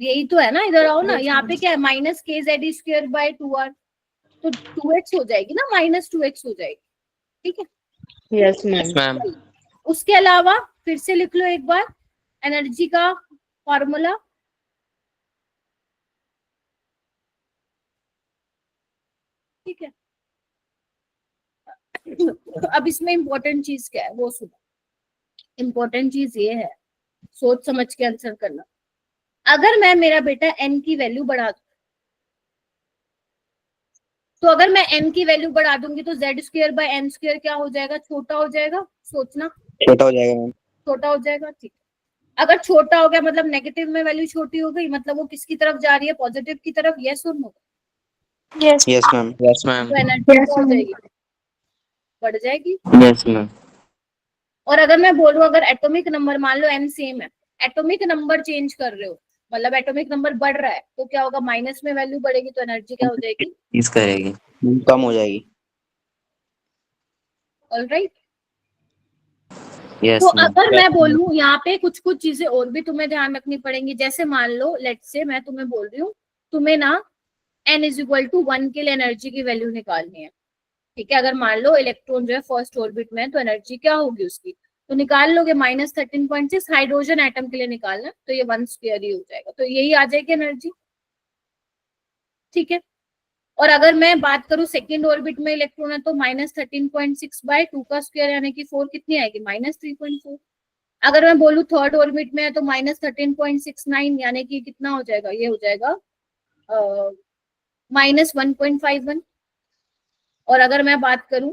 यही तो है ना, इधर आओ ना, यहाँ पे क्या है -kz²/2r, तो 2x हो जाएगी ना, -2x हो जाएगी। ठीक है Yes, ma'am. मैम उसके अलावा फिर से लिख लो एक बार एनर्जी का फॉर्मूला। ठीक है अब इसमें इंपॉर्टेंट चीज क्या है वो सुनो। इंपॉर्टेंट चीज ये है, सोच समझ के आंसर करना। अगर मैं मेरा बेटा n की वैल्यू बढ़ा दूं, तो अगर मैं n की वैल्यू बढ़ा दूंगी तो z²/n² क्या हो जाएगा, छोटा हो जाएगा, सोचना छोटा हो जाएगा मैम। छोटा हो जाएगा। ठीक अगर छोटा हो गया मतलब नेगेटिव में वैल्यू छोटी हो गई, मतलब वो किसकी तरफ जा रही है, पॉजिटिव की तरफ, यस और no. Yes yes ma'am. Yes ma'am. तो एनर्जी क्या हो जाएगी, बढ़ जाएगी। Yes ma'am. और अगर मैं बोलूं अगर एटॉमिक नंबर मान लो m सेम है, एटॉमिक नंबर चेंज कर रहे हो मतलब एटॉमिक नंबर बढ़ रहा है, तो क्या होगा, माइनस में वैल्यू बढ़ेगी तो एनर्जी क्या हो जाएगी, इस करेगी, कम हो जाएगी। ऑलराइट। यस तो मैम। अगर मैं बोलूं यहाँ पे कुछ कुछ चीजें और भी तुम्हें ध्यान रखनी पड़ेंगी, जैसे मान लो लेट्स से मैं तुम्हें बोल रही हूँ तुम्हें ना n = 1 के लिए एनर्जी की वैल्यू निकालनी है। ठीक है अगर मान लो इलेक्ट्रॉन जो है फर्स्ट ऑर्बिट में है तो एनर्जी क्या होगी उसकी, तो निकाल लोगे -13.6। हाइड्रोजन एटम के लिए निकालना तो ये 1² ही हो जाएगा, तो यही आ जाएगी एनर्जी। ठीक है और अगर मैं बात करूं सेकेंड ऑर्बिट में इलेक्ट्रॉन है तो -13.6/2 का स्क्वायर यानी कि 4 कितनी आएगी, -3.4। अगर मैं बोलूं थर्ड ऑर्बिट में है तो -13.69 यानी कि कितना हो जाएगा, ये हो जाएगा -1.51। और अगर मैं बात करूं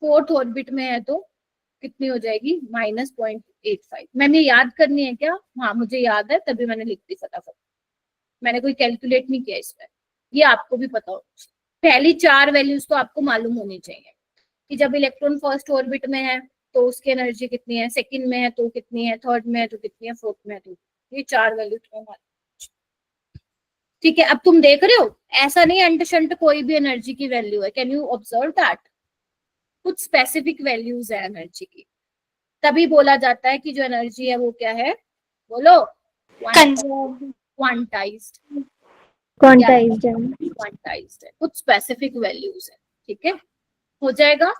फोर्थ ऑर्बिट में है तो कितनी हो जाएगी, -0.85। मैंने याद करनी है क्या, हाँ मुझे याद है तभी मैंने लिख दी फटाफट, मैंने कोई कैलकुलेट नहीं किया इसमें, ये आपको भी पता हो। पहली 4 वैल्यूज तो आपको मालूम होनी चाहिए कि जब इलेक्ट्रॉन फर्स्ट ऑर्बिट में है तो उसकी एनर्जी कितनी है, सेकंड में है तो कितनी है, थर्ड में है तो कितनी है, फोर्थ में है तो, ये 4 वैल्यू तुम्हें मालूम। ठीक है, अब तुम देख रहे हो ऐसा नहीं अंट शंट कोई भी एनर्जी की वैल्यू है, कैन यू ऑब्जर्व दैट, कुछ स्पेसिफिक वैल्यूज है एनर्जी की, तभी बोला जाता है कि जो एनर्जी है वो क्या है, बोलो, क्वांटाइज्ड, क्वांटाइज्ड है। क्वांटाइज्ड है, कुछ स्पेसिफिक वैल्यूज है। ठीक है, हो जाएगा।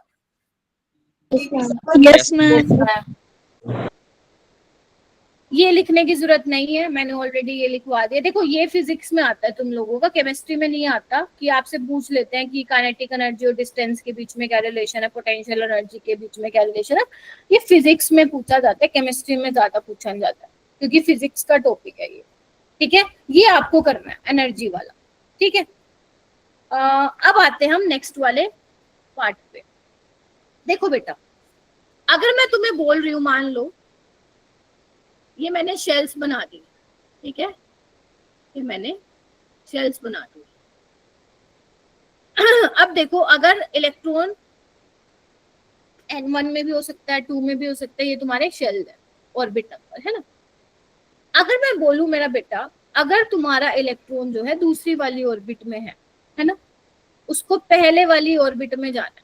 Yes ma'am. ये लिखने की जरूरत नहीं है, मैंने ऑलरेडी ये लिखवा दिया। देखो ये फिजिक्स में आता है तुम लोगों का, केमिस्ट्री में नहीं आता, कि आपसे पूछ लेते हैं कि काइनेटिक एनर्जी और डिस्टेंस के बीच में क्या रिलेशन है, पोटेंशियल एनर्जी के बीच में क्या रिलेशन है। ये फिजिक्स में पूछा जाता है, केमिस्ट्री में ज्यादा पूछा जाता है, क्योंकि फिजिक्स का टॉपिक है ये। ठीक है, ये आपको करना है एनर्जी वाला। ठीक है, अब आते हैं हम नेक्स्ट वाले पार्ट पे। देखो बेटा, अगर मैं तुम्हें बोल रही हूँ, मान लो ये मैंने शेल्स बना दी, ठीक है, ये मैंने शेल्स बना दी। अब देखो, अगर इलेक्ट्रॉन n1 में भी हो सकता है, 2 में भी हो सकता है, ये तुम्हारे शेल है ऑर्बिट नंबर, है ना। अगर मैं बोलूं मेरा बेटा, अगर तुम्हारा इलेक्ट्रॉन जो है दूसरी वाली ऑर्बिट में है ना, उसको पहले वाली ऑर्बिट में जाना है।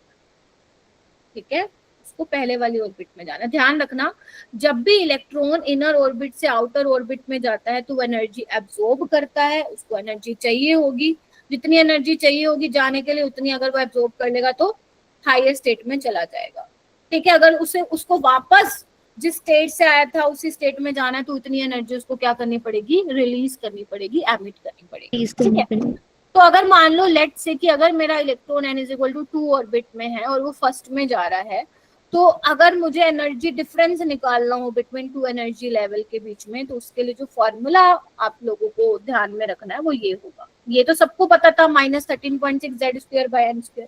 ठीक है, उसको पहले वाली ऑर्बिट में जाना। ध्यान रखना, जब भी इलेक्ट्रॉन इनर ऑर्बिट से आउटर ऑर्बिट में जाता है तो वो एनर्जी एब्जॉर्ब करता है, उसको एनर्जी चाहिए होगी, जितनी एनर्जी चाहिए होगी जाने के लिए उतनी अगर वो एब्जॉर्ब कर लेगा तो हायर स्टेट में चला जाएगा। ठीक है, अगर उसको वापस जिस स्टेट से आया था उसी स्टेट में जाना है तो उतनी एनर्जी उसको क्या करनी पड़ेगी, रिलीज करनी पड़ेगी, एमिट करनी पड़ेगी। ठीक है, तो अगर मान लो लेट से कि अगर मेरा electron n is equal to 2 orbit में है और वो फर्स्ट में जा रहा है, तो अगर मुझे एनर्जी डिफरेंस निकालना हो बिटवीन 2 एनर्जी लेवल के बीच में, तो उसके लिए जो फॉर्मूला आप लोगों को ध्यान में रखना है वो ये होगा। ये तो सबको पता था, -13.6 z²/n²।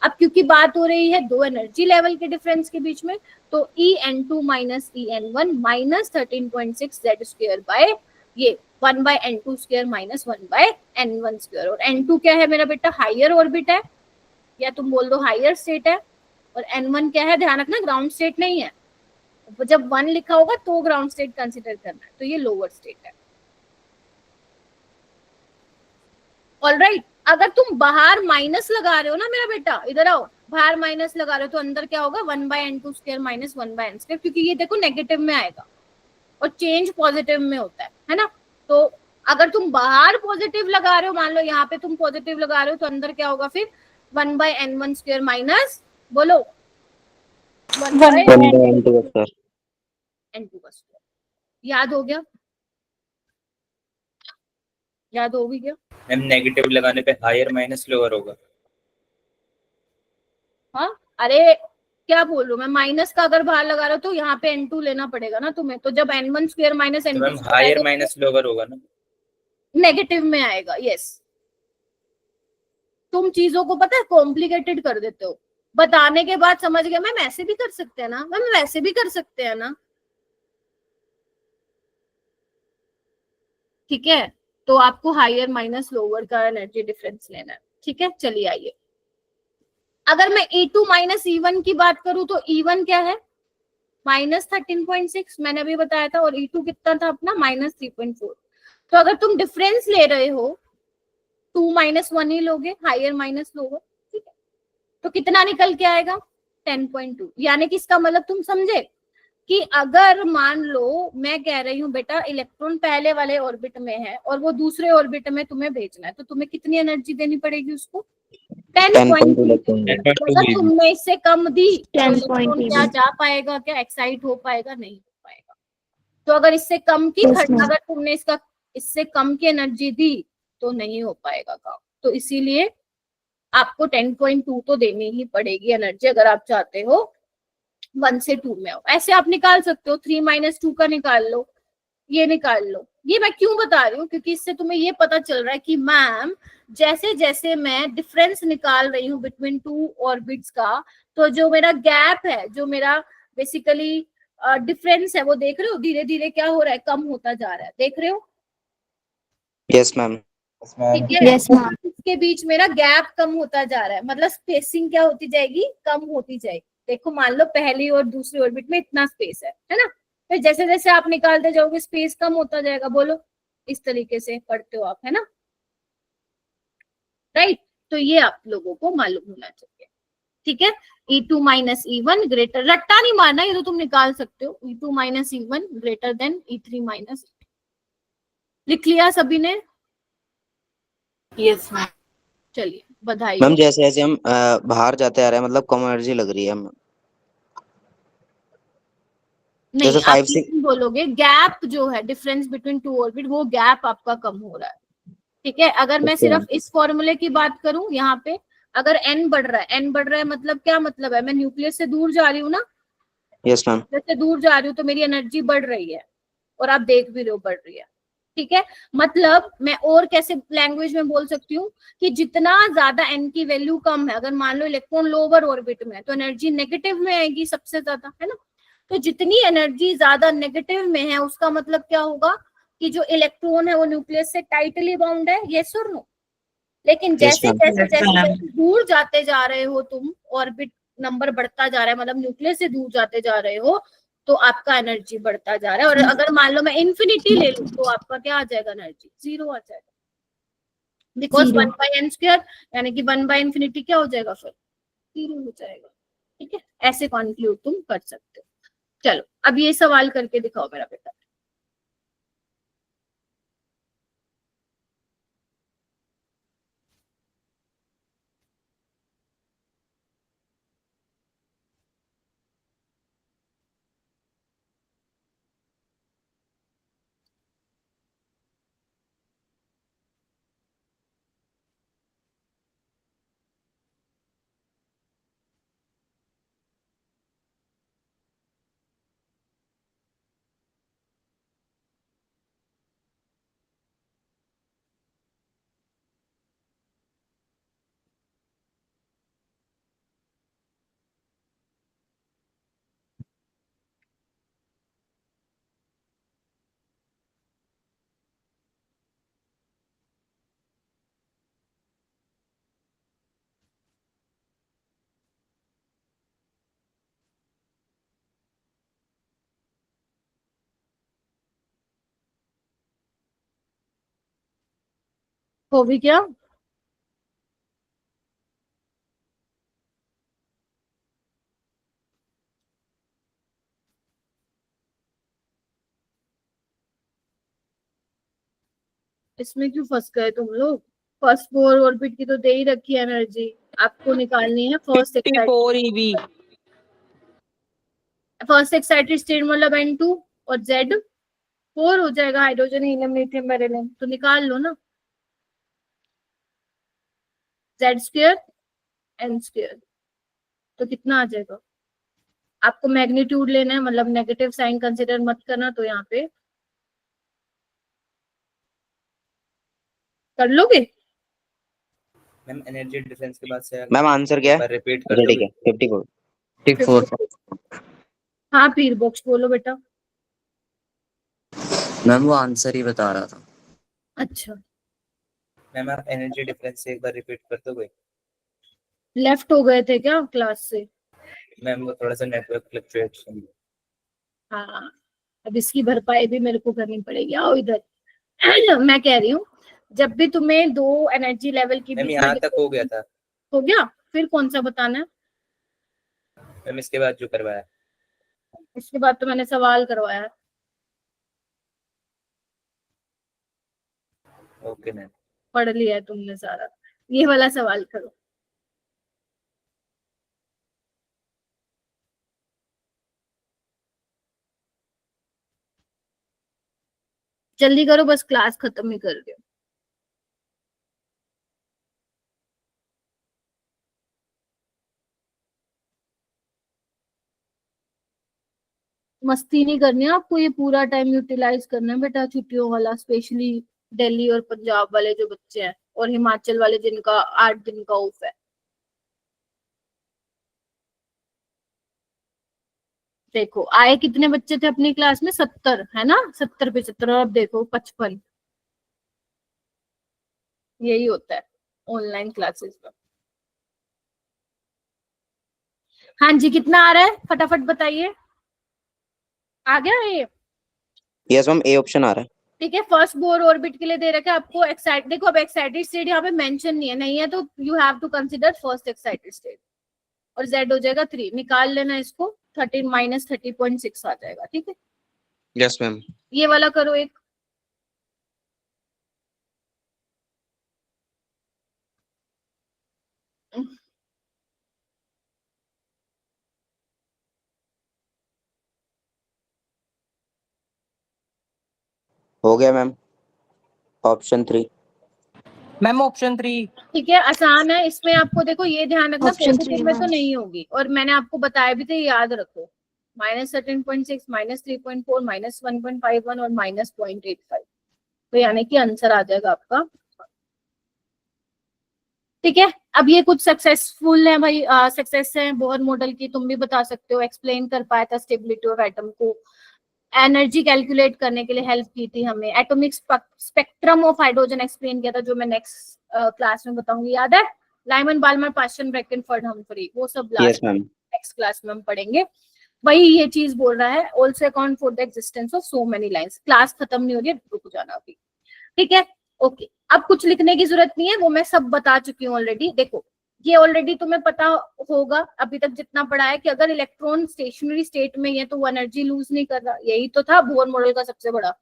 अब क्योंकि बात हो रही है 2 एनर्जी लेवल के डिफरेंस के बीच में, तो En2 - En1 -13.6 z² ये 1/n2² - 1/n1²। और n2 क्या है मेरा बेटा, हायर ऑर्बिट है, या तुम बोल दो हायर स्टेट है, और n1 क्या है, ध्यान रखना ग्राउंड स्टेट नहीं है। जब 1 लिखा होगा तो ग्राउंड स्टेट कंसीडर करना है, तो ये लोअर स्टेट है। ऑलराइट, अगर तुम बाहर माइनस लगा रहे हो ना मेरा बेटा, इधर आओ, बाहर माइनस लगा रहे हो तो अंदर क्या होगा, 1/n2² - 1/n², क्योंकि ये देखो नेगेटिव में आएगा और चेंज पॉजिटिव में होता है ना। तो अगर तुम बाहर पॉजिटिव लगा रहे हो, मान लो यहाँ पे तुम पॉजिटिव लगा रहे हो, तो अंदर क्या होगा फिर 1/n1² माइनस, बोलो 1/n2²। याद हो गया, याद हो भी गया। मैम नेगेटिव लगाने पे हायर माइनस लोअर होगा। हाँ, अरे क्या बोल रहा हूँ मैं, माइनस का अगर बाहर लगा रहा हो तो यहाँ पे n2 लेना पड़ेगा ना तुम्हें, तो जब n1² - तो ma'am n2 higher minus lower होगा ना, नेगेटिव में आएगा। यस, तुम चीजों को पता है कॉम्प्लिकेटेड कर देते हो, बताने के बाद समझ गया मैम ऐसे भी कर सकते हैं ना, मैम वैसे भी कर सकते हैं ना। ठीक है, तो आपको हायर माइनस लोअर का एनर्जी डिफरेंस लेना है। ठीक है, चलिए आइए, अगर मैं E2 - E1 की बात करूं तो E1 क्या है, -13.6 मैंने अभी बताया था, और E2 कितना था अपना, -3.4। तो अगर तुम डिफरेंस ले रहे हो 2 - 1 ही लोगे, हायर माइनस लोगे। ठीक है, तो कितना निकल के आएगा, 10.2। यानी कि इसका मतलब तुम समझे कि अगर मान लो मैं कह रही हूँ बेटा इलेक्ट्रॉन पहले वाले ऑर्बिट में है और वो दूसरे ऑर्बिट में तुम्हें भेजना है, तो तुम्हें कितनी एनर्जी देनी पड़ेगी उसको, 10.2। अगर तुमने इससे कम दी तो इलेक्ट्रॉन क्या जा पाएगा, क्या एक्साइट हो पाएगा, नहीं हो पाएगा। तो अगर इससे कम की अगर तुमने इससे कम की एनर्जी दी तो नहीं हो पाएगा काम। तो इसीलिए आपको 10.2 तो देनी ही पड़ेगी एनर्जी, अगर आप चाहते हो 1 से 2 में हो। ऐसे आप निकाल सकते हो, 3 - 2 का निकाल लो, ये निकाल लो। ये मैं क्यों बता रही हूँ, क्योंकि इससे तुम्हें ये पता चल रहा है कि मैम जैसे जैसे मैं डिफरेंस निकाल रही हूँ बिटवीन 2 ऑर्बिट्स का, तो जो मेरा गैप है, जो मेरा बेसिकली डिफरेंस है, वो देख रहे हो धीरे धीरे क्या हो रहा है, कम होता जा रहा है, देख रहे हो। Yes ma'am. ठीक है, इसके बीच मेरा गैप कम होता जा रहा है, मतलब स्पेसिंग क्या होती जाएगी, कम होती जाएगी, देखो मान लो पहली और दूसरी ऑर्बिट में इतना स्पेस है ना, फिर जैसे जैसे आप निकालते जाओगे स्पेस कम होता जाएगा, बोलो इस तरीके से पढ़ते हो आप, है ना, राइट। तो ये आप लोगों को मालूम होना चाहिए, ठीक है। E2 माइनस E1 ग्रेटर, रट्टा नहीं मारना, ये तो तुम निकाल सकते हो, E2 minus E1 greater than E3 minus E2। लिख लिया सभी ने? Yes ma'am. चलिए बधाई मैम हो। जैसे जैसे हम बाहर जाते आ रहे हैं मतलब कम एनर्जी लग रही है हमें। नहीं, जैसे आप 5 6 नहीं बोलोगे, गैप जो है डिफरेंस बिटवीन टू ऑर्बिट, वो गैप आपका कम हो रहा है, ठीक है। अगर मैं सिर्फ इस फॉर्मूले की बात करूं, यहाँ पे अगर n बढ़ रहा है, n बढ़ रहा है मतलब क्या मतलब है, मैं न्यूक्लियस से दूर जा रही हूँ ना, यस मैम। जैसे दूर जा रही हूँ तो मेरी एनर्जी बढ़ रही है, और आप देख भी रहे हो बढ़ रही है, ठीक है। मतलब मैं और कैसे लैंग्वेज में बोल सकती हूँ कि जितना ज्यादा n की वैल्यू कम है, अगर मान लो इलेक्ट्रॉन लोअर ऑर्बिट में है तो एनर्जी नेगेटिव में आएगी सबसे ज्यादा, है ना। तो जितनी एनर्जी ज्यादा नेगेटिव में है उसका मतलब क्या होगा कि जो इलेक्ट्रॉन है वो न्यूक्लियस से टाइटली बाउंड है, यस और नो। लेकिन जैसे ma'am. जैसे जैसे जैसे दूर जाते जा रहे हो तुम, ऑर्बिट नंबर बढ़ता जा रहा है, मतलब न्यूक्लियस से दूर जाते जा रहे हो, तो आपका एनर्जी बढ़ता जा रहा है। और अगर मान लो मैं इन्फिनिटी ले लूं तो आपका क्या आ जाएगा, एनर्जी जीरो आ जाएगा, बिकॉज 1/n², यानी कि 1/∞ क्या हो जाएगा, फिर जीरो हो जाएगा, ठीक है। ऐसे कंक्लूड तुम कर सकते हो। चलो अब ये सवाल करके दिखाओ मेरा बेटा। हो भी क्या? इसमें क्यों फंस गए तुम लोग? फर्स्ट फोर ऑर्बिट की तो दे ही रखी है एनर्जी, आपको निकालनी है first excited. 54 EV। First excited state मतलब N2 और Z4 हो जाएगा, हाइड्रोजन हीलियम लिथियम बेरिलियम, तो निकाल लो ना, Z² N², तो कितना आ जाएगा? आपको मैग्नीट्यूड लेना है, मतलब नेगेटिव साइन कंसिडर मत करना, तो यहाँ पे कर लोगे। मैम एनर्जी डिफरेंस के बाद से मैम आंसर क्या है? रिपीट अच्छा कर ठीक दो। है 54। 54। हाँ फिर बॉक्स बोलो बेटा। मैम वो आंसर ही बता रहा था। अच्छा, मैम आप एनर्जी डिफरेंस से एक बार रिपीट कर दोगे? लेफ्ट हो गए थे क्या क्लास से? मैम वो थोड़ा सा नेटवर्क फ्लक्चुएशन। हाँ, अब इसकी भरपाई भी मेरे को करनी पड़ेगी, आओ इधर। मैं कह रही हूँ जब भी तुम्हें दो एनर्जी लेवल की मैम बीच में यहाँ तक हो गया था। हो गया, फिर कौन सा बताना है? मैम इसके बाद जो करवाया। इसके बाद तो मैंने सवाल करवाया है। Okay ma'am. पढ़ लिया है तुमने सारा, ये वाला सवाल करो। जल्दी करो, बस क्लास खत्म ही कर दो। मस्ती नहीं करनी है आपको, ये पूरा टाइम यूटिलाइज करना है बेटा, छुट्टियों वाला, स्पेशली दिल्ली और पंजाब वाले जो बच्चे हैं, और हिमाचल वाले जिनका 8 दिन का ऑफ है। देखो आए कितने बच्चे थे अपनी क्लास में, 70 है ना, 70 75, और अब देखो 55। यही होता है ऑनलाइन क्लासेस में। हाँ जी, कितना आ रहा है फटाफट बताइए। आ गया ये? यस मैम, ए ऑप्शन आ रहा है। ठीक है, फर्स्ट बोर ऑर्बिट के लिए दे रखा है आपको एक्साइट, देखो अब एक्साइटेड स्टेट यहाँ पे मेंशन नहीं है तो you have to consider first excited state, और z हो जाएगा 3, निकाल लेना इसको, 13 माइनस 30.6 आ जाएगा। ठीक है, यस मैम। ये वाला करो एक। हो गया मैम, ऑप्शन 3। Ma'am option 3। ठीक है, आसान है, इसमें आपको देखो ये ध्यान रखना Option पॉजिटिव three में तो में। नहीं होगी, और मैंने आपको बताया भी था, याद रखो, -13.6 -3.4 -1.51 और -0.85, तो यानी कि आंसर आ जाएगा आपका। ठीक है, अब ये कुछ सक्सेसफुल है भाई, सक्सेस है बोहर मॉडल की, तुम भी बता सकते हो, एक्सप्लेन कर पाया था स्टेबिलिटी ऑफ एटम को, एनर्जी कैलकुलेट करने के लिए हेल्प की थी हमें, atomic spectrum of hydrogen explain किया था, जो मैं नेक्स्ट क्लास में बताऊंगी, याद है? लाइमन बाल्मर पास्चन ब्रैकेनफोर्ड हम्फ्री, वो सब yes last ma'am. Next class में हम पढ़ेंगे। वही ये चीज बोल रहा है, also account for the existence of so many lines. Class खत्म नहीं हो रही है, रुक जाना अभी। ठीक है, ओके, अब कुछ लिखने की जरूरत नहीं है, वो मैं सब बता चुकी हूँ ऑलरेडी। देखो ये ऑलरेडी तुम्हें पता होगा अभी तक जितना पढ़ा है, कि अगर इलेक्ट्रॉन स्टेशनरी स्टेट में है तो वो एनर्जी लूज नहीं कर रहा, यही तो था बोर मॉडल का सबसे बड़ा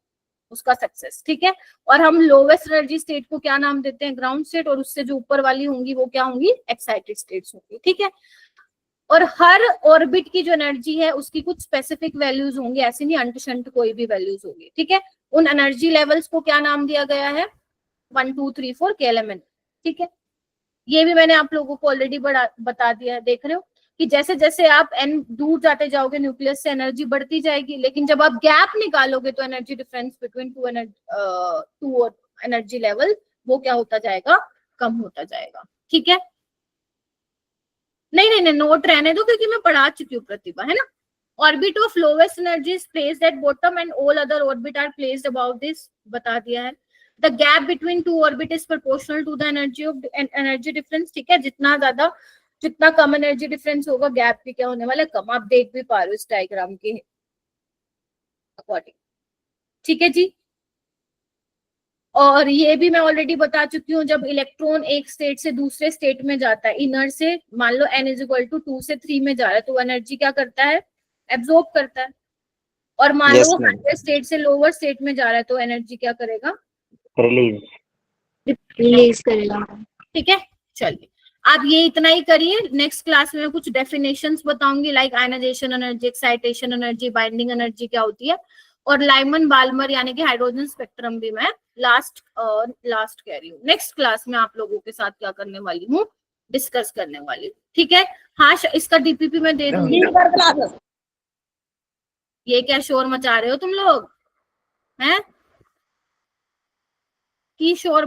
उसका सक्सेस। ठीक है, और हम लोवेस्ट एनर्जी स्टेट को क्या नाम देते हैं? ग्राउंड स्टेट, और उससे जो ऊपर वाली होंगी वो क्या होंगी? एक्साइटेड स्टेट्स होंगी। ठीक है, और हर ऑर्बिट की जो एनर्जी है उसकी कुछ स्पेसिफिक वैल्यूज होंगी, ऐसी नहीं अंट शंट कोई भी वैल्यूज होगी। ठीक है, उन एनर्जी लेवल्स को क्या नाम दिया गया है? 1 2 3 4 KLMN। ठीक है, ये भी मैंने आप लोगों को ऑलरेडी बता दिया है। देख रहे हो कि जैसे जैसे आप n दूर जाते जाओगे न्यूक्लियस से एनर्जी बढ़ती जाएगी, लेकिन जब आप गैप निकालोगे तो energy difference between two energy level वो क्या होता जाएगा? कम होता जाएगा। ठीक है, नहीं नहीं नहीं, नोट रहने दो क्योंकि मैं पढ़ा चुकी हूँ प्रतिभा, है ना? Orbit of lowest energy is placed at bottom and all other orbit are placed about this, बता दिया है। The gap between two orbit is proportional to the energy of energy difference. ठीक है, जितना कम एनर्जी डिफरेंस होगा gap भी क्या होने वाला है? कम। आप देख भी पा रहे हो इस डायग्राम के अकॉर्डिंग। ठीक है जी, और ये भी मैं ऑलरेडी बता चुकी हूँ, जब इलेक्ट्रॉन एक स्टेट से दूसरे स्टेट में जाता है, इनर से, मान लो n = 2 से 3 में जा रहा है, तो एनर्जी क्या करता है? एब्जॉर्ब करता है। और मान Yes, लो ma'am. हायर स्टेट से लोअर स्टेट में जा रहा है तो एनर्जी क्या करेगा? रिलीज। रिलीज करेगा। ठीक है, चलिए आप ये इतना ही करिए। नेक्स्ट क्लास में कुछ डेफिनेशंस बताऊंगी, like ionisation energy, excitation energy, binding energy क्या होती है, और लाइमन बाल्मर यानी कि हाइड्रोजन स्पेक्ट्रम भी मैं लास्ट कह रही हूँ। नेक्स्ट क्लास में आप लोगों के साथ क्या करने वाली हूँ? डिस्कस करने वाली हूँ। ठीक है, हाँ इसका DPP मैं दे दूंगी। ये क्या शोर मचा रहे हो तुम लोग हैं? की शोर